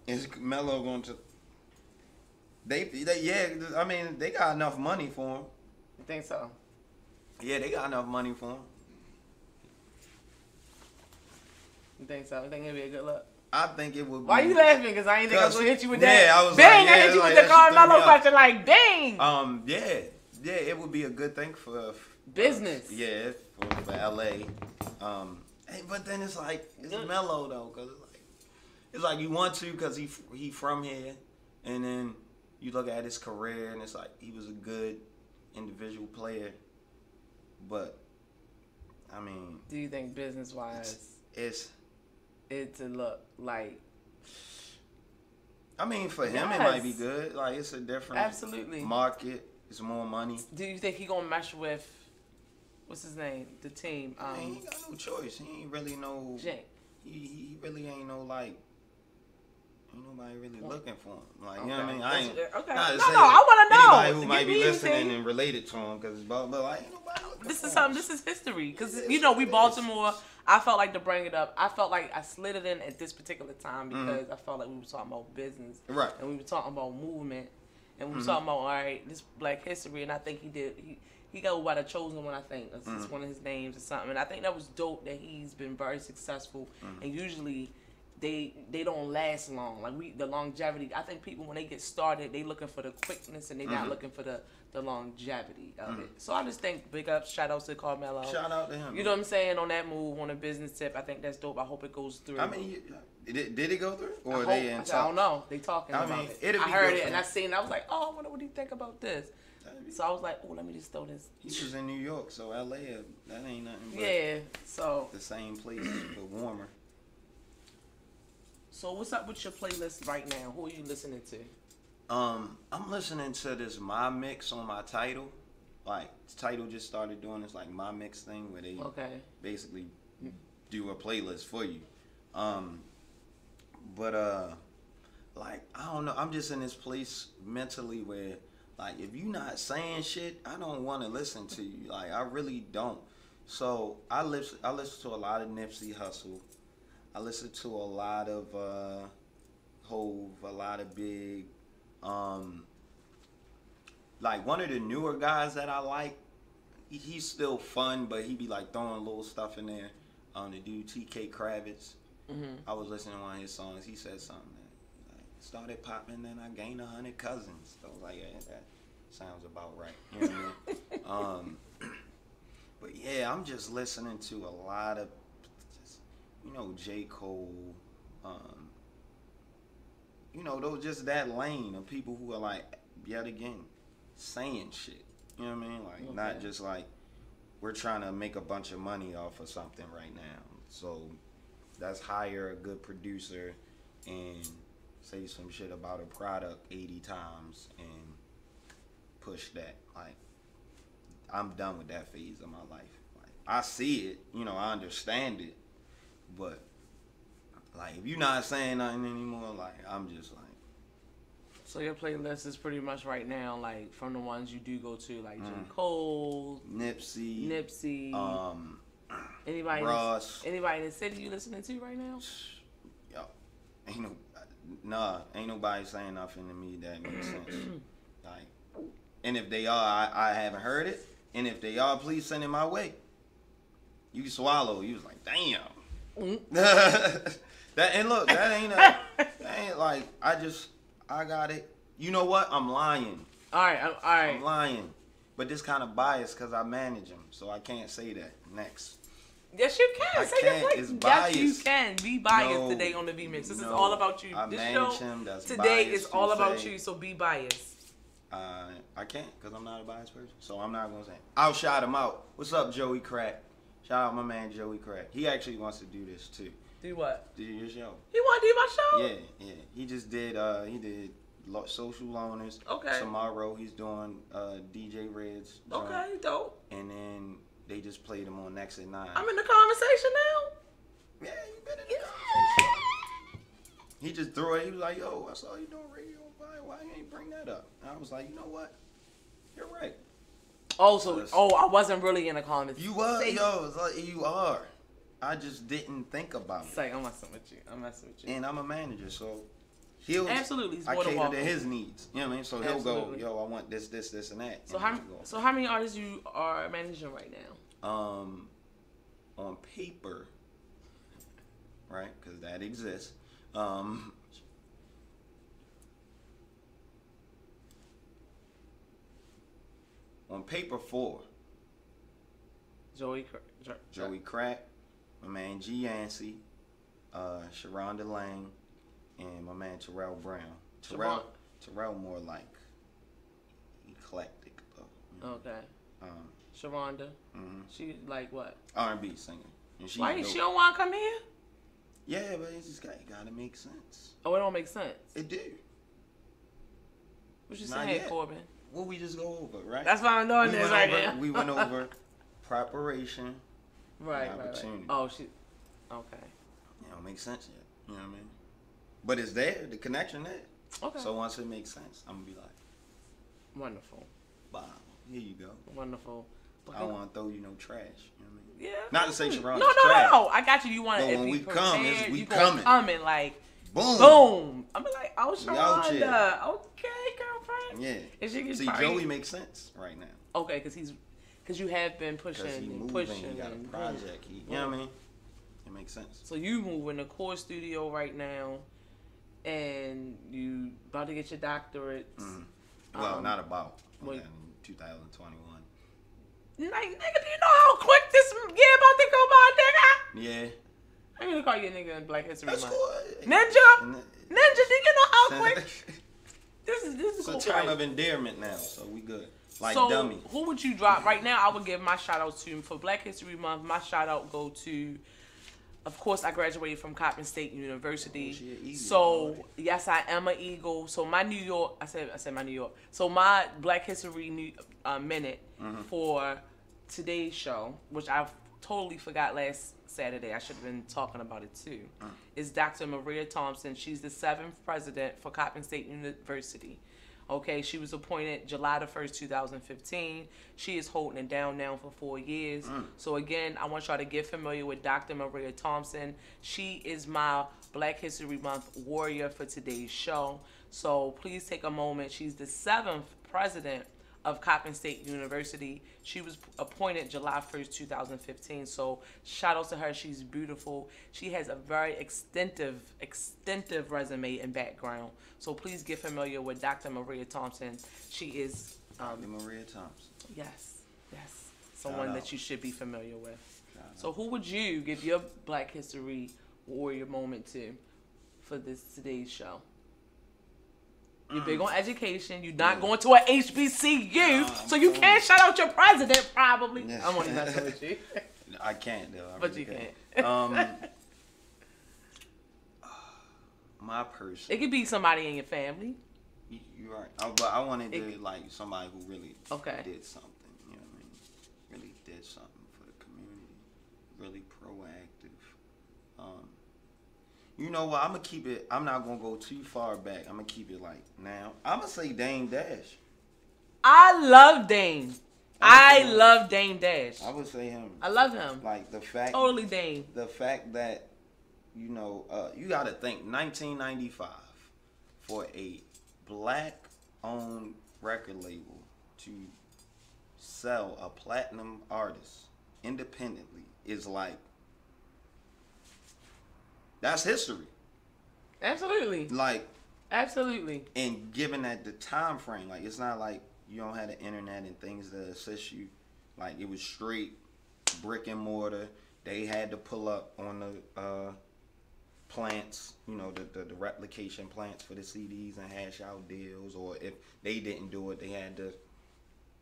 Is Melo going to... Yeah, I mean, they got enough money for him. You think so? Yeah, they got enough money for him. You think so? You think it'd be a good look? I think it would be. Why you laughing? Because I ain't think I was going to hit you with that. Yeah, I was dang, like, I hit you like, with the Carmelo question. Like, dang. Yeah, it would be a good thing for business. Yeah, for LA. But then it's like, it's Melo though, because it's like you want to because he from here, and then you look at his career and it's like he was a good individual player, but I mean, do you think business wise it's a look like? I mean, for him it might be good. Like it's a different absolutely market. It's more money. Do you think he gonna mesh with what's his name? The team. He ain't got no choice. He ain't really no. Jake. He really ain't no like. Ain't nobody really looking for him. Like, okay. You know what I mean? I ain't. Okay. Not to No, say I want to know. Anybody who might be listening and related to him, because but like, ain't nobody looking this for is him. something. This is history. Because we Baltimore. I felt like to bring it up. I felt like I slid it in at this particular time because I felt like we were talking about business, right? And we were talking about movement, and we were talking about this Black history. And I think he got by the chosen one. I think it's one of his names or something. And I think that was dope that he's been very successful. And usually they don't last long. Like the longevity. I think people when they get started, they looking for the quickness and they not looking for the longevity of it. So I just think big ups, shout outs to Carmelo. Shout out to him. You know what I'm saying on that move on a business tip. I think that's dope. I hope it goes through. I mean, did it go through or I don't know. They talking about it. I heard it and I seen. I was like, oh, I wonder what do you think about this. So I was like, oh, let me just throw this. He was in New York, so LA, that ain't nothing but so the same place, but warmer. So what's up with your playlist right now? Who are you listening to? I'm listening to this My Mix on my Tidal. Like, Tidal just started doing this like My Mix thing where they basically do a playlist for you. Like, I don't know. I'm just in this place mentally where, like, if you not saying shit, I don't want to listen to you. Like, I really don't. So I listen to a lot of Nipsey Hussle. I listen to a lot of Hove, a lot of Big. Like one of the newer guys that I like, he's still fun, but he be like throwing little stuff in there. The dude TK Kravitz. I was listening to one of his songs. He said something that like, started popping, then I gained 100 cousins. So I was like, yeah, that sounds about right. You know what I mean? But yeah, I'm just listening to a lot of, J. Cole. Those just that lane of people who are like, yet again, saying shit. You know what I mean? Like, not just like, we're trying to make a bunch of money off of something right now. So let's hire a good producer and say some shit about a product 80 times and push that. Like, I'm done with that phase of my life. Like, I see it, I understand it, but like, if you're not saying nothing anymore, like, I'm just like. So your playlist is pretty much right now, like, from the ones you do go to, like J. Cole, Nipsey, anybody, Ross, anybody in the city you listening to right now? Yo, ain't nobody saying nothing to me that makes sense. Like, and if they are, I haven't heard it. And if they are, please send it my way. You can swallow. You was like, damn. That ain't like, I got it. You know what? I'm lying. All right. I'm lying. But this kind of biased because I manage them, so I can't say that. Next. Yes, you can. I Say can't. your It's place. biased. Yes, you can. Be biased No, today on the V Mix. This is no. all about you. I This manage show him. That's today biased is to all about say. you. So be biased. I can't because I'm not a biased person. So I'm not gonna say. I'll shout him out. What's up, Joey Crack? Shout out my man Joey Crack. He actually wants to do this too. Do what? Do your show. You want to do my show? Yeah. He just did. He did Social Loners. Okay. Tomorrow he's doing DJ Red's joint. Okay, dope. And then they just played him on Next at 9. I'm in the conversation now. Yeah, you been in the conversation. He just threw it. He was like, "Yo, I saw you doing radio on fire. Why you ain't bring that up?" And I was like, "You know what? You're right." Also, I wasn't really in a conversation. You was, it's like you are. I just didn't think about it. Say, I'm messing with you. And I'm a manager, so he'll Absolutely. I More than cater welcome. to his needs. You know what I mean? So he'll Absolutely. go, "Yo, I want this, and that." So And how many artists you are managing right now? On paper, right? Because that exists. On paper, 4. Joey Crack, my man G Yancey, Sharonda Lang, and my man Terrell Brown. Terrell more like eclectic though. Okay. Sharonda. Mm-hmm. She like what? R&B singer. And Why she don't want to come here? Yeah, but it just gotta make sense. Oh, it don't make sense. It do. What you Not saying, yet. Corbin? What we just go over, right? That's why I'm doing this right now. We went over preparation. Right. Opportunity. Oh, she. Okay. It don't make sense yet. You know what I mean? But it's there. The connection there. Okay. So once it makes sense, I'm gonna be like, wonderful. "Wow, here you go." Wonderful. I don't want to throw you no trash. You know what I mean? Yeah. Not to say Sharonda's No. trash. I got you. You want But to when be we come, prepared, we you coming. coming like Boom. I'm like, oh, We out here. Sharonda. Okay, girlfriend. Yeah. And she gets See, probably- Joey makes sense right now. Okay, because you have been pushing Because he and moving, pushing. he got a and project. You know what I mean? It makes sense. So you move in the core studio right now, and you about to get your doctorate. Mm-hmm. Well, not about. Wait. In 2021. Like, nigga, do you know how quick this year about to go by, nigga? Yeah. I'm gonna call you a nigga in Black History That's Month. cool. Ninja, do you know how quick? This is It's cool. a term of endearment now, so we good. Like so, dummy. who would you drop right now? I would give my shout out to for Black History Month. My shout out go to, of course, I graduated from Coppin State University. Oh, she an Eagle, So boy. yes, I am an Eagle. So my New York, I said my New York. So my Black History minute for today's show, which I totally forgot last Saturday. I should have been talking about it too. Is Dr. Maria Thompson. She's the 7th president for Coppin State University. Okay, she was appointed July the 1st, 2015. She is holding it down now for 4 years. So again, I want y'all to get familiar with Dr. Maria Thompson. She is my Black History Month warrior for today's show. So please take a moment. She's the 7th president of Coppin State University. She was appointed July 1st, 2015. So shout out to her. She's beautiful. She has a very extensive resume and background. So please get familiar with Dr. Maria Thompson. She is Maria Thompson. yes, someone Shout that out. you should be familiar with. Shout So who would you give your Black History warrior moment to for today's show? You're big on education. You're not going to a HBCU, so you can't shout out your president, probably. Yeah. I'm only messing with you. I can't though. I But really you can't. My person. It could be somebody in your family. You're right. But I wanted to like somebody who really did something. You know what I mean? Really did something for the community. Really proactive. You know what? I'm gonna keep it. I'm not gonna go too far back. I'm gonna keep it like now. I'm gonna say Dame Dash. I love Dame. I love Dame Dash. I would say him. I love him. Like the fact. Totally Dame. The fact that, you know, you got to think 1995 for a black-owned record label to sell a platinum artist independently is like, that's history. Absolutely. Like, Absolutely. and given that the time frame, like it's not like you don't have the internet and things that assist you. Like it was straight brick and mortar. they had to pull up on the plants, you know, the replication plants for the CDs and hash out deals, or if they didn't do it, they had to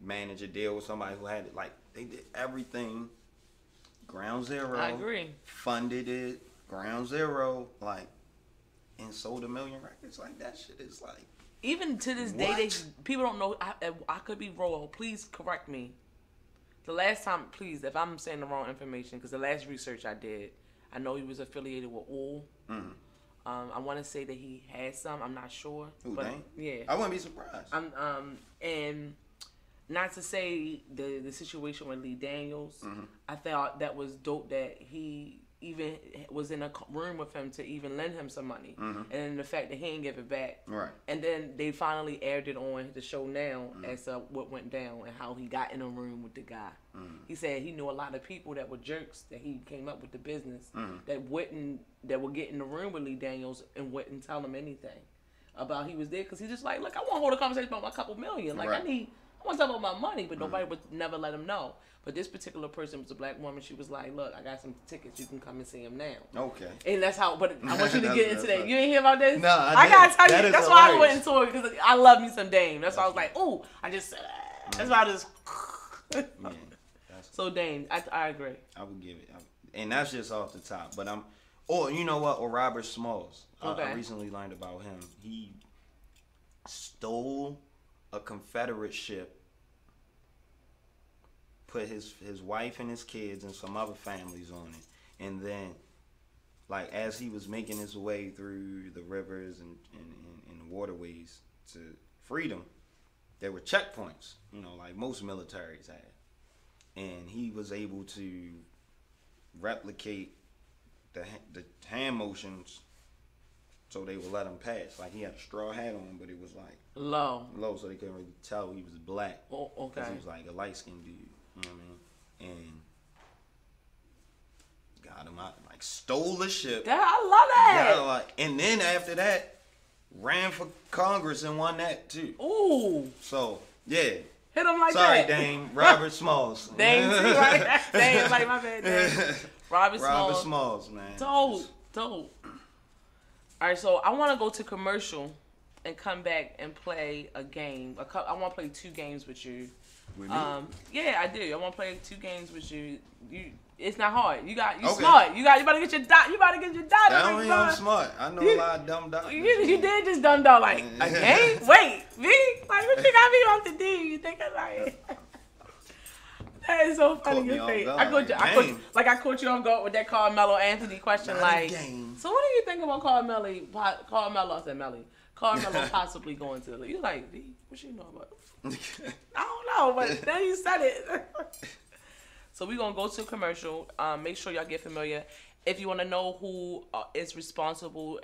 manage a deal with somebody who had it. Like, they did everything ground zero. I agree. Funded it, ground zero, like, and sold 1 million records. Like, that shit is like, even to this day, people don't know. I could be wrong. Please correct me. The last time, please, if I'm saying the wrong information, because the last research I did, I know he was affiliated with Oil. mm-hmm. I want to say that he had some. I'm not sure. Ooh, but dang. yeah, I wouldn't be surprised. And not to say the situation with Lee Daniels. Mm-hmm. I thought that was dope that he even was in a room with him to even lend him some money, mm-hmm. and then the fact that he didn't give it back. Right. And then they finally aired it on the show now mm-hmm. as to what went down and how he got in a room with the guy. Mm-hmm. He said he knew a lot of people that were jerks, that he came up with the business, mm-hmm. that would get in the room with Lee Daniels and wouldn't tell him anything about he was there, because he's just like, look, I want to hold a conversation about my couple million. Like, right. I want to talk about my money, but nobody would never let him know. But this particular person was a black woman. She was like, look, I got some tickets. You can come and see him now. Okay. And that's how, but I want you to get into that. You ain't hear about this? No, I got to tell you. That's why I went hilarious. into it, because I love me some Dame. That's why I was like, ooh, I just said that. That's why I just. Yeah, So Dame, I agree. I would give it. And that's just off the top. But you know what? Or Robert Smalls. Okay. I recently learned about him. He stole a Confederate ship, put his wife and his kids and some other families on it, and then, like, as he was making his way through the rivers and the waterways to freedom, there were checkpoints, you know, like most militaries had, and he was able to replicate the hand motions so they would let him pass. Like, he had a straw hat on, but it was like Low, so they couldn't really tell he was black. Oh, okay. Because he was like a light-skinned dude. You know what I mean? And got him out, like, stole the ship. Yeah, I love that. And then after that, ran for Congress and won that too. Ooh. So, yeah. Hit him like Sorry, that. Dame. Robert Smalls. Dame, see, right? Dame, like, my bad, Dame. Robert Smalls, man. Dope. All right, so I want to go to commercial and come back and play a game. I want to play 2 games with you. With me? Yeah, I do. I want to play 2 games with you. It's not hard. You okay. smart. You better get your dot. You better get your dot. I don't mean I'm smart. I know a lot of dumb dots. You did just dumb dog like a game. Wait, me? Like, what you got me off the D? You think I like? That is so funny. Your face. I caught you on guard with that Carmelo Anthony question. Not like, game. so what do you think about Carmelo? I said Melly. Carmelo possibly going to the league. You like, D? What you know about? I don't know, but then you said it. So we're going to go to a commercial. Make sure y'all get familiar. If you want to know who is responsible,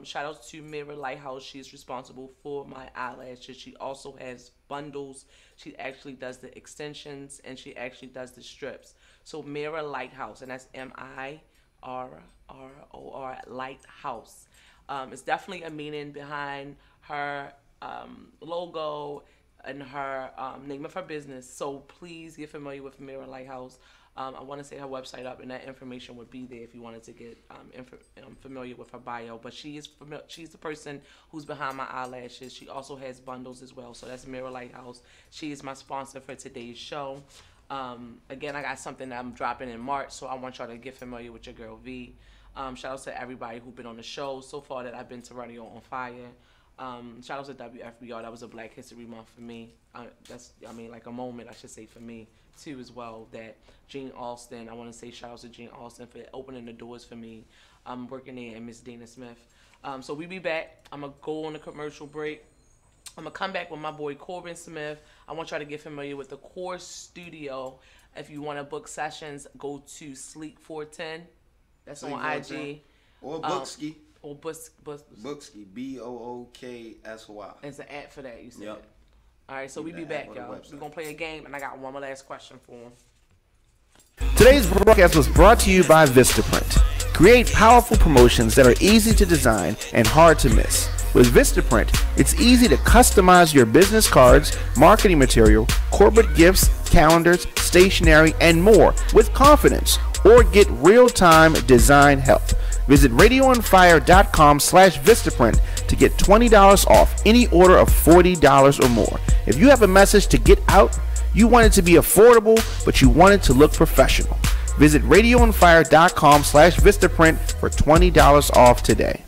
shout out to Mirror Lighthouse. She's responsible for my eyelashes. She also has bundles. She actually does the extensions, and she actually does the strips. So Mirror Lighthouse, and that's MIRROR Lighthouse. It's definitely a meaning behind her logo and her name of her business. So please get familiar with Mirror Lighthouse. I want to say her website up, and that information would be there if you wanted to get familiar with her bio. But she's the person who's behind my eyelashes. She also has bundles as well. So that's Mirror Lighthouse. She is my sponsor for today's show. Again, I got something that I'm dropping in March, so I want y'all to get familiar with your Girl Vee. Shout out to everybody who's been on the show so far that I've been to Radio on Fire. Shout out to WFBR. That was a Black History Month for me. Like a moment, I should say, for me too as well. That Gene Alston, I want to say shout out to Gene Alston for opening the doors for me. I'm working there, and Miss Dana Smith. So we be back. I'm gonna go on a commercial break. I'm gonna come back with my boy Corbin Smith. I want y'all to get familiar with the Core Studio. If you want to book sessions, go to Sleek 410. That's on IG. Or Booksky. Or Booksky. BOOKSY. It's an ad for that, you said. Yep. All right, so we be back, y'all. We're going to play a game, and I got one more last question for him. Today's broadcast was brought to you by Vistaprint. Create powerful promotions that are easy to design and hard to miss. With Vistaprint, it's easy to customize your business cards, marketing material, corporate gifts, calendars, stationery, and more with confidence. or get real-time design help. Visit radioonfire.com/Vistaprint to get $20 off any order of $40 or more. If you have a message to get out, you want it to be affordable, but you want it to look professional. Visit radioonfire.com/Vistaprint for $20 off today.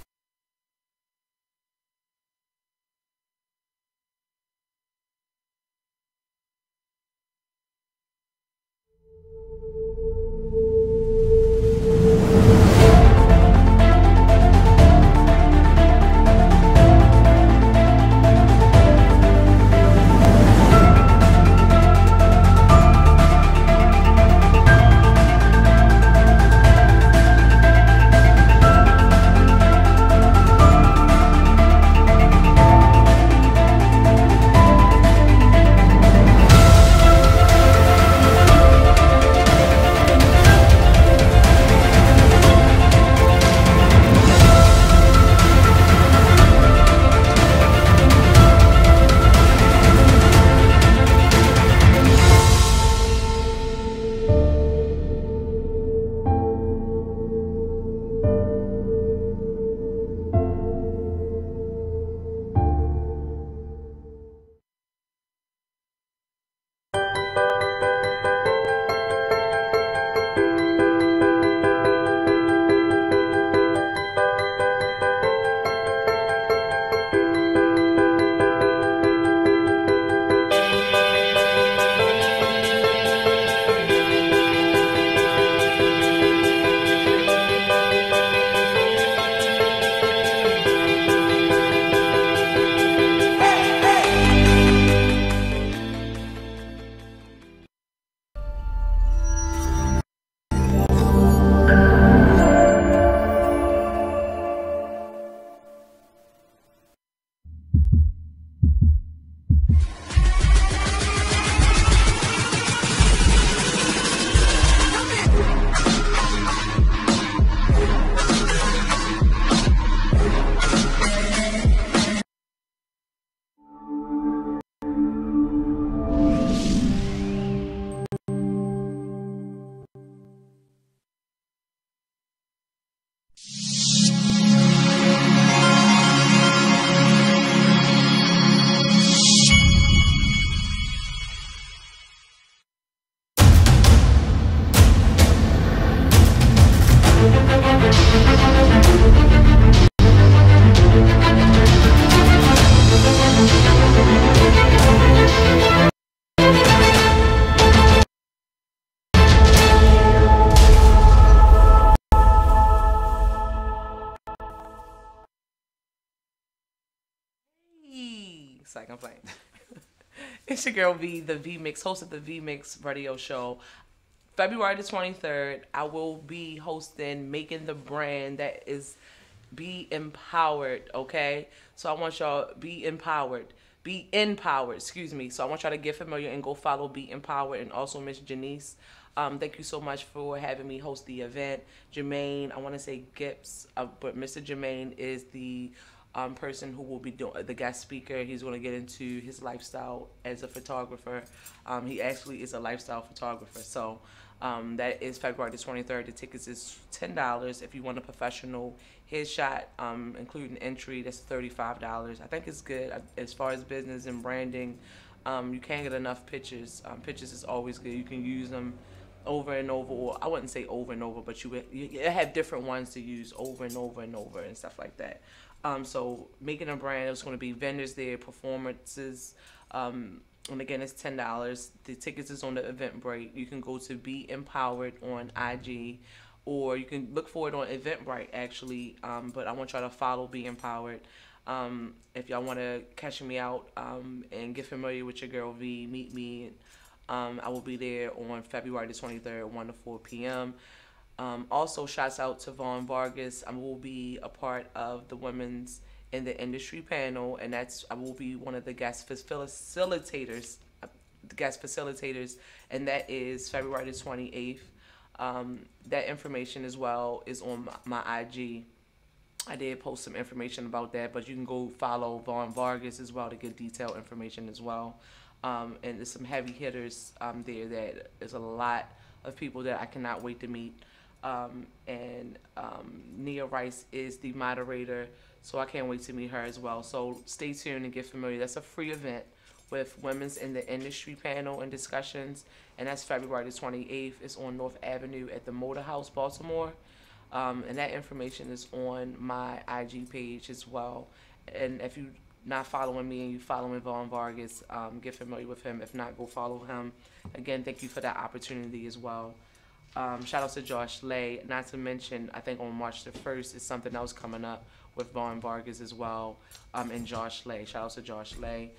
Second plane. It's your girl V, the V Mix, host of the V Mix radio show. February the 23rd, I will be hosting Making the Brand. That is Be Empowered, okay? So I want y'all be empowered. Excuse me. So I want y'all to get familiar and go follow Be Empowered, and also Miss Janice. Thank you so much for having me host the event. Jermaine, I want to say Gibbs, but Mr. Jermaine is the person who will be doing the guest speaker. He's going to get into his lifestyle as a photographer. He actually is a lifestyle photographer. So that is February the 23rd. The tickets is $10. If you want a professional headshot, including entry, that's $35. I think it's good. As far as business and branding, you can't get enough pictures. Pictures is always good. You can use them over and over, or I wouldn't say over and over, but you have different ones to use over and over and over and stuff like that. So Making a Brand, there's going to be vendors there, performances, and again, it's $10. The tickets is on the Eventbrite. You can go to Be Empowered on IG, or you can look for it on Eventbrite, actually, but I want y'all to follow Be Empowered. If y'all want to catch me out and get familiar with your girl V, meet me. I will be there on February the 23rd, 1 to 4 p.m. Also, shouts out to Vaughn Vargas. I will be a part of the Women's in the Industry panel, and I will be one of the guest facilitators, and that is February the 28th. That information as well is on my IG. I did post some information about that, but you can go follow Vaughn Vargas as well to get detailed information as well. And there's some heavy hitters there that is a lot of people that I cannot wait to meet. And Nia Rice is the moderator, so I can't wait to meet her as well. So stay tuned and get familiar. That's a free event with Women's in the Industry panel and discussions, and that's February the 28th. It's on North Avenue at the Motor House, Baltimore. And that information is on my IG page as well. And if you're not following me and you're following Vaughn Vargas, get familiar with him. If not, go follow him. Again, thank you for that opportunity as well. Shout out to Josh Lay. Not to mention, I think on March the 1st is something else coming up with Vaughn Vargas as well, and Josh Lay. Shout out to Josh Lay.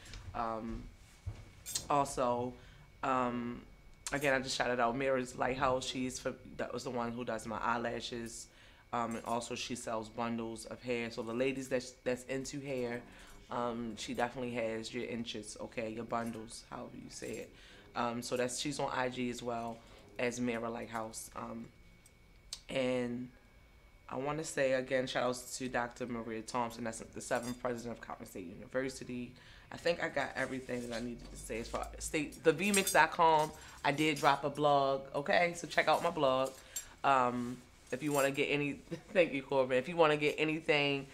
Also, again, I just shouted out Mira's Lighthouse. That was the one who does my eyelashes. And also she sells bundles of hair. So the ladies that's into hair, she definitely has your inches, okay, your bundles, however you say it. So she's on IG as well as Mira Lighthouse. And I want to say again, shout outs to Dr. Maria Thompson. That's the 7th president of Coppin State University. I think I got everything that I needed to say as far as thevmix.com. I did drop a blog, okay? So check out my blog. If you want to get thank you, Corbin. If you want to get anything,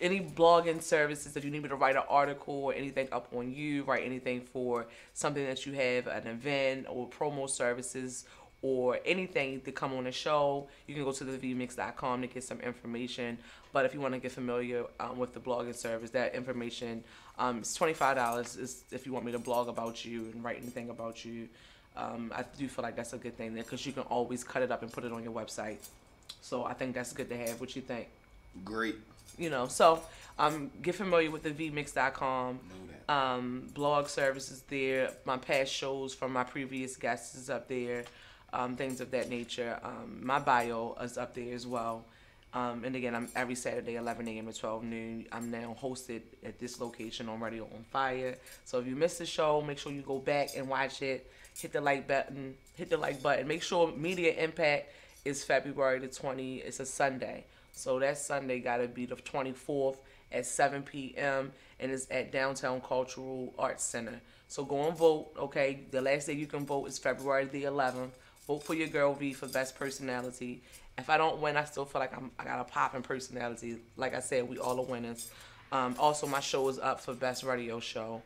any blogging services, if you need me to write an article or anything up on you, write anything for something that you have, an event or promo services or anything to come on the show, you can go to thevmix.com to get some information. But if you want to get familiar with the blogging service, that information is $25 if you want me to blog about you and write anything about you. I do feel like that's a good thing there because you can always cut it up and put it on your website. So I think that's good to have. What you think? Great. So get familiar with the vmix.com. Blog services there. My past shows from my previous guests is up there. Things of that nature. My bio is up there as well. And again, I'm every Saturday, 11 a.m. to 12 noon. I'm now hosted at this location on Radio on Fire. So if you missed the show, make sure you go back and watch it. Hit the like button. Make sure Media Impact is February the 20th. It's a Sunday. So that Sunday got to be the 24th at 7 p.m. and it's at Downtown Cultural Arts Center. So go and vote, okay? The last day you can vote is February the 11th. Vote for your Girl Vee for Best Personality. If I don't win, I still feel like I got a popping personality. Like I said, we all are winners. Also, my show is up for Best Radio Show.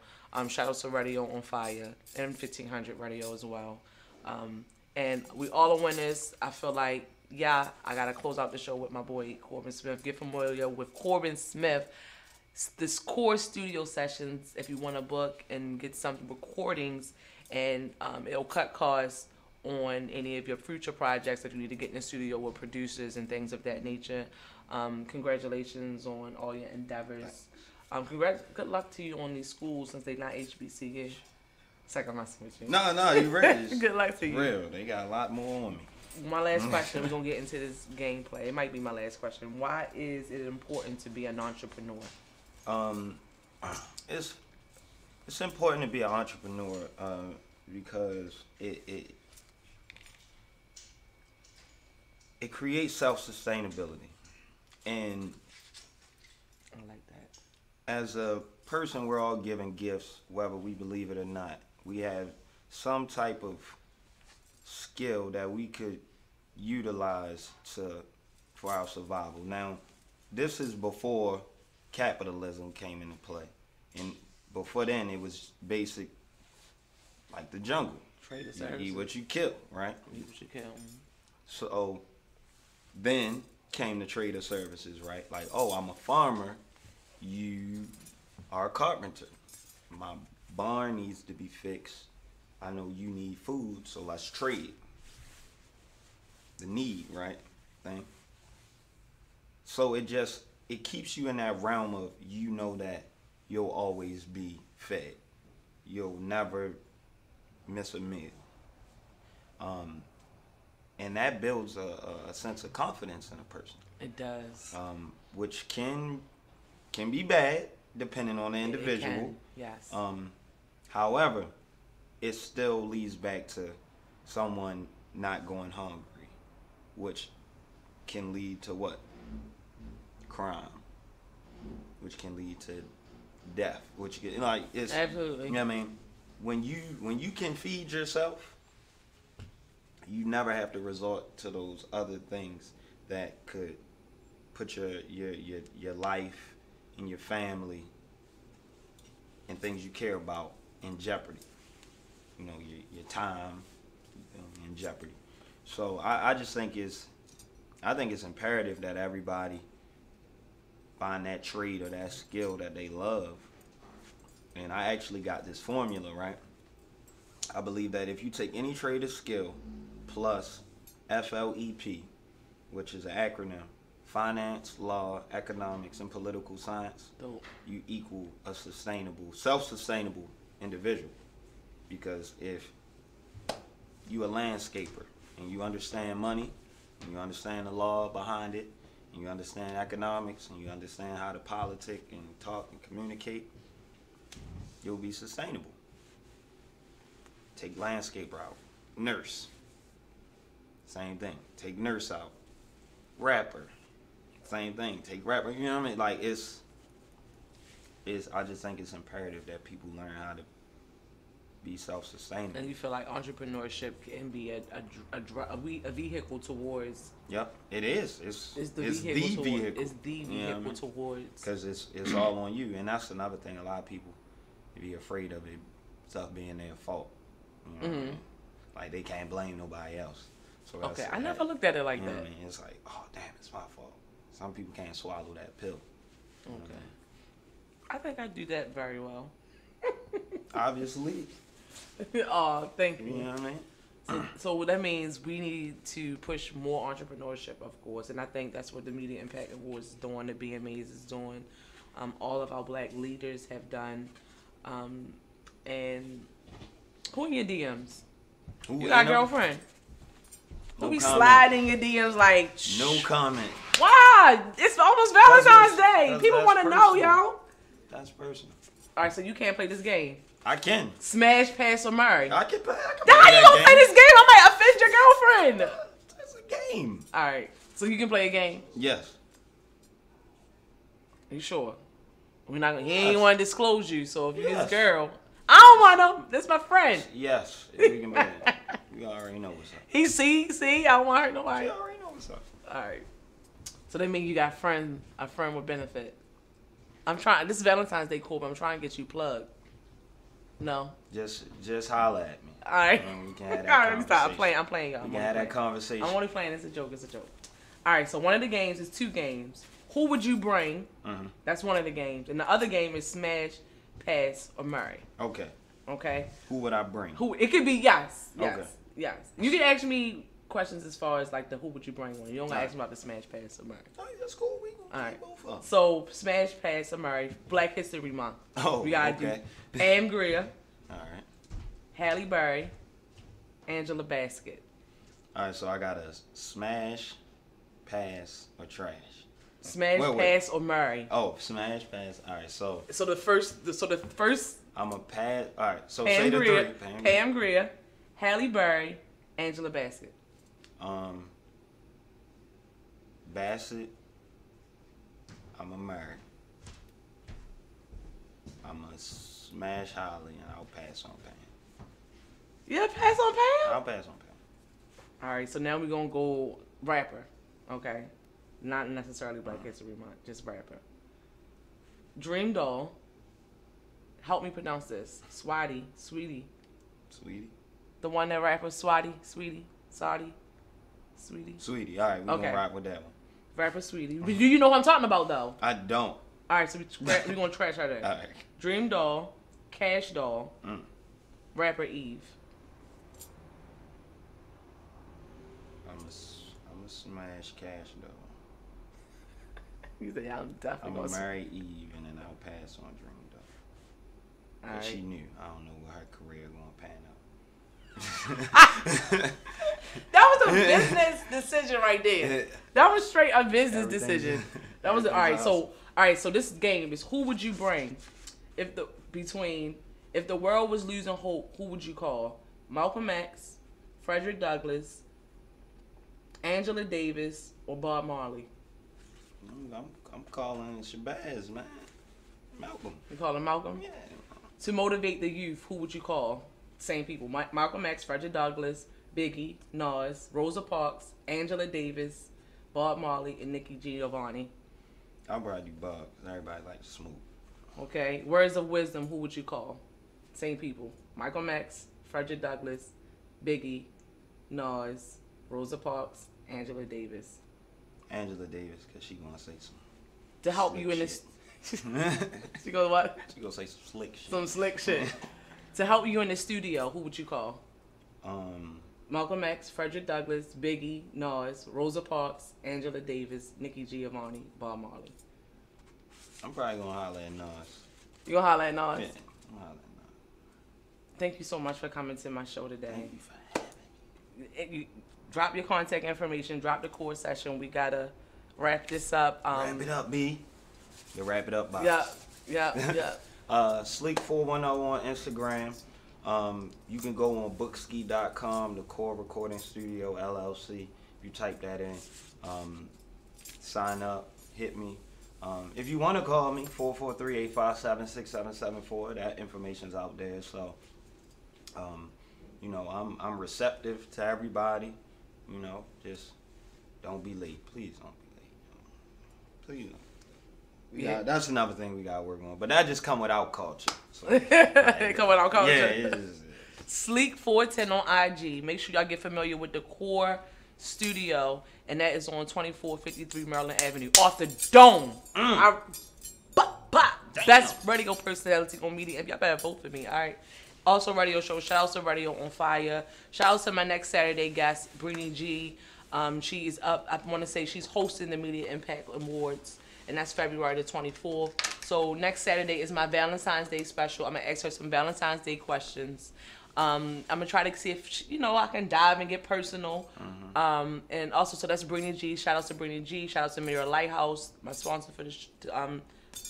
Shout out to Radio on Fire and 1500 Radio as well. And we all are winners. I feel like, I got to close out the show with my boy, Corbin Smith. Get familiar with Corbin Smith. This core studio sessions, if you want to book and get some recordings, and it'll cut costs on any of your future projects if you need to get in the studio with producers and things of that nature. Congratulations on all your endeavors. Good luck to you on these schools since they're not HBCU. It's like I'm messing with you. No, you ready? Good luck to you. Real, they got a lot more on me. My last question, we're going to get into this gameplay. It might be my last question. Why is it important to be an entrepreneur? It's important to be an entrepreneur because it creates self-sustainability. And I like that. As a person, we're all given gifts, whether we believe it or not. We have some type of skill that we could utilize for our survival. Now, this is before capitalism came into play. And before then, it was basic, like the jungle. Trade You services. eat what you kill, right? Eat what you kill. So then came the trader services, right? Like, oh, I'm a farmer. You are a carpenter. My barn needs to be fixed. I know you need food, so let's trade. The need, right? Thing. So it keeps you in that realm of, you know, that you'll always be fed. You'll never miss a meal. And that builds a sense of confidence in a person. It does. Which can be bad depending on the individual. It can, yes. However, it still leads back to someone not going hungry, which can lead to what? Crime, which can lead to death, which can, like, it's absolutely. You know what I mean? When you can feed yourself, you never have to resort to those other things that could put your life and your family and things you care about in jeopardy. You know, your time in jeopardy. So I just think it's imperative that everybody find that trade or that skill that they love. And I actually got this formula, right? I believe that if you take any trade or skill plus FLEP, which is an acronym, finance, law, economics, and political science, Dope. you equal a sustainable, self-sustainable individual. Because if you a landscaper and you understand money, and you understand the law behind it, and you understand economics, and you understand how to politic and talk and communicate, you'll be sustainable. Take landscaper out. Nurse. Same thing. Take nurse out. Rapper. Same thing. Take rapper. You know what I mean? Like it's I just think it's imperative that people learn how to be self-sustainable. And you feel like entrepreneurship can be a vehicle towards. Yep, it is. It's the vehicle. It's the vehicle towards. Because it's all on you, and that's another thing. A lot of people be afraid of it, stuff being their fault. You know what I mean? Like they can't blame nobody else. So that's, okay, I never looked at it like you know that. what I mean? It's like, oh damn, it's my fault. Some people can't swallow that pill. Okay. I think I do that very well. Obviously. Oh, thank you. You know what I mean? So that means we need to push more entrepreneurship, of course, and I think that's what the Media Impact Awards is doing, the BMAs is doing. All of our black leaders have done. And who in your DMs? You got a girlfriend? No Who be comment. sliding your DMs like? No comment. Why? It's almost Valentine's Day. that's People want to know, personal. yo. That's personal. All right, so you can't play this game. I can. Smash, pass, or marry. I can play. How you gonna play this game? I might offend your girlfriend. It's a game. All right, so you can play a game. Yes. Are you sure? We're not. He ain't want to disclose you. So if you're his Yes. girl, I don't want him. That's my friend. Yes. We can play it. You already know what's up. He see. I don't want to hurt nobody. You already know what's up. All right. So that means you got a friend with benefit. I'm trying. This is Valentine's Day, Corbin. I'm trying to get you plugged. No. Just holler at me. All right. We can have All that right, let me stop. conversation. I'm playing, y'all. We can have that conversation. I'm only playing. It's a joke. All right. So one of the games is 2 games. Who would you bring? Mm-hmm. That's one of the games, and the other game is smash, pass, or marry. Okay. Okay. Who would I bring? Who? It could be yes. Okay. Yes. You can ask me questions as far as like the who would you bring one. You don't gotta ask me about the smash, pass, or marry. Oh, that's cool. We All gonna right. play both of them. So smash, pass, or marry. Black History Month. Oh, we gotta okay. do Pam Grier, All right. Halle Berry, Angela Bassett. All right. So I got a smash, pass, or trash. Smash, Wait. pass, or marry. Oh, smash, pass. All right. So The first I'm a pass. All right. So Pam say the Grier, three. Pam Grier, Halle Berry, Angela Bassett. Bassett. I'm a marry. I'm a smash Holly, and I'll pass on Pam. Yeah, pass on Pam. I'll pass on Pam. All right, so now we're gonna go rapper. Okay, not necessarily Black History Month, just rapper. Dream Doll. Help me pronounce this. Sweetie. Sweetie. The one that rappers Sweetie. Sweetie. All right, we're Okay. gonna rock with that one. Rapper Sweetie. Do you know what I'm talking about though? I don't. All right, so we're gonna trash her there. All right. Dream Doll, Cash Doll, rapper Eve. I'm a smash Cash though. You say I'm I'm definitely gonna gonna marry Eve, and then I'll pass on Dream though. All But right. she knew. I don't know what her career gonna pan out. That was a business decision right there. That was straight a business Everything's- decision. That was all right. everything's So all right. So this game is who would you bring if the world was losing hope? Who would you call? Malcolm X, Frederick Douglass, Angela Davis, or Bob Marley? I'm calling Shabazz, man. Malcolm. You call him Malcolm? Yeah. To motivate the youth, who would you call? Same people. Malcolm X, Frederick Douglass, Biggie, Nas, Rosa Parks, Angela Davis, Bob Marley, and Nikki Giovanni. I'll probably do Bob, because everybody likes Smoop. Okay. Words of wisdom, who would you call? Same people. Michael X, Frederick Douglass, Biggie, Nas, Rosa Parks, Angela Davis. Angela Davis, because she going to say some To help slick you in this... shit. She goes what? She going to say some slick shit. Some slick shit. To help you in the studio, who would you call? Malcolm X, Frederick Douglass, Biggie, Nas, Rosa Parks, Angela Davis, Nikki Giovanni, Bob Marley. I'm probably going to holler at Nas. You gonna holler at Nas? Yeah, I'm holler at Nas. Thank you so much for coming to my show today. Thank you for having me. You drop your contact information, drop the core session. We gotta wrap this up. Wrap it up, B. You wrap it up, Bob. Yeah. Sleek410 on Instagram. You can go on bookski.com, the Core Recording Studio LLC. You type that in, sign up, hit me. If you want to call me, 443-857-6774. That information's out there. So, you know, I'm receptive to everybody. You know, just don't be late. Please don't be late. Please don't. Yeah, that's another thing we gotta work on. But that just come without culture. So, It come without culture. Yeah, it is. Sleek410 on IG. Make sure y'all get familiar with the Core Studio, and that is on 2453 Maryland Avenue, off the dome. Best radio personality on media. If y'all better vote for me, all right. Also, radio show. Shout out to Radio on Fire. Shout out to my next Saturday guest, Brittany G. She is up. I want to say she's hosting the Media Impact Awards, and that's February the 24th. So next Saturday is my Valentine's Day special. I'm gonna ask her some Valentine's Day questions. I'm gonna try to see if she, I can dive and get personal. And also, so that's Brittany G. Shout out to Brittany G. Shout out to Mirror Lighthouse, my sponsor for this.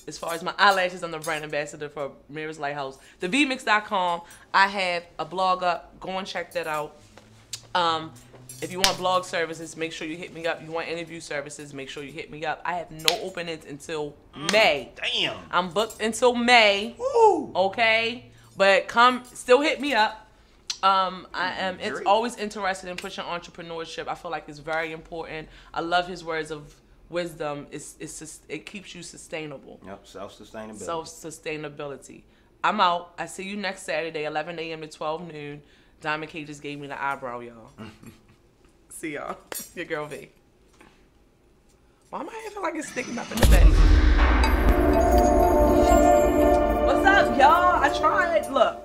As far as my eyelashes, I'm the brand ambassador for Mirror's Lighthouse. TheVMix.com. I have a blog up. Go and check that out. If you want blog services, make sure you hit me up. If you want interview services, make sure you hit me up. I have no openings until May. Damn. I'm booked until May. Woo. Okay? But still hit me up. It's always interested in pushing entrepreneurship. I feel like it's very important. I love his words of wisdom. It keeps you sustainable. Yep, self-sustainability. Self-sustainability. I'm out. I see you next Saturday, 11 a.m. to 12 noon. Diamond K just gave me the eyebrow, y'all. See y'all. Your girl V. Why am I feel like it's sticking up in the back? What's up, y'all? I tried. Look.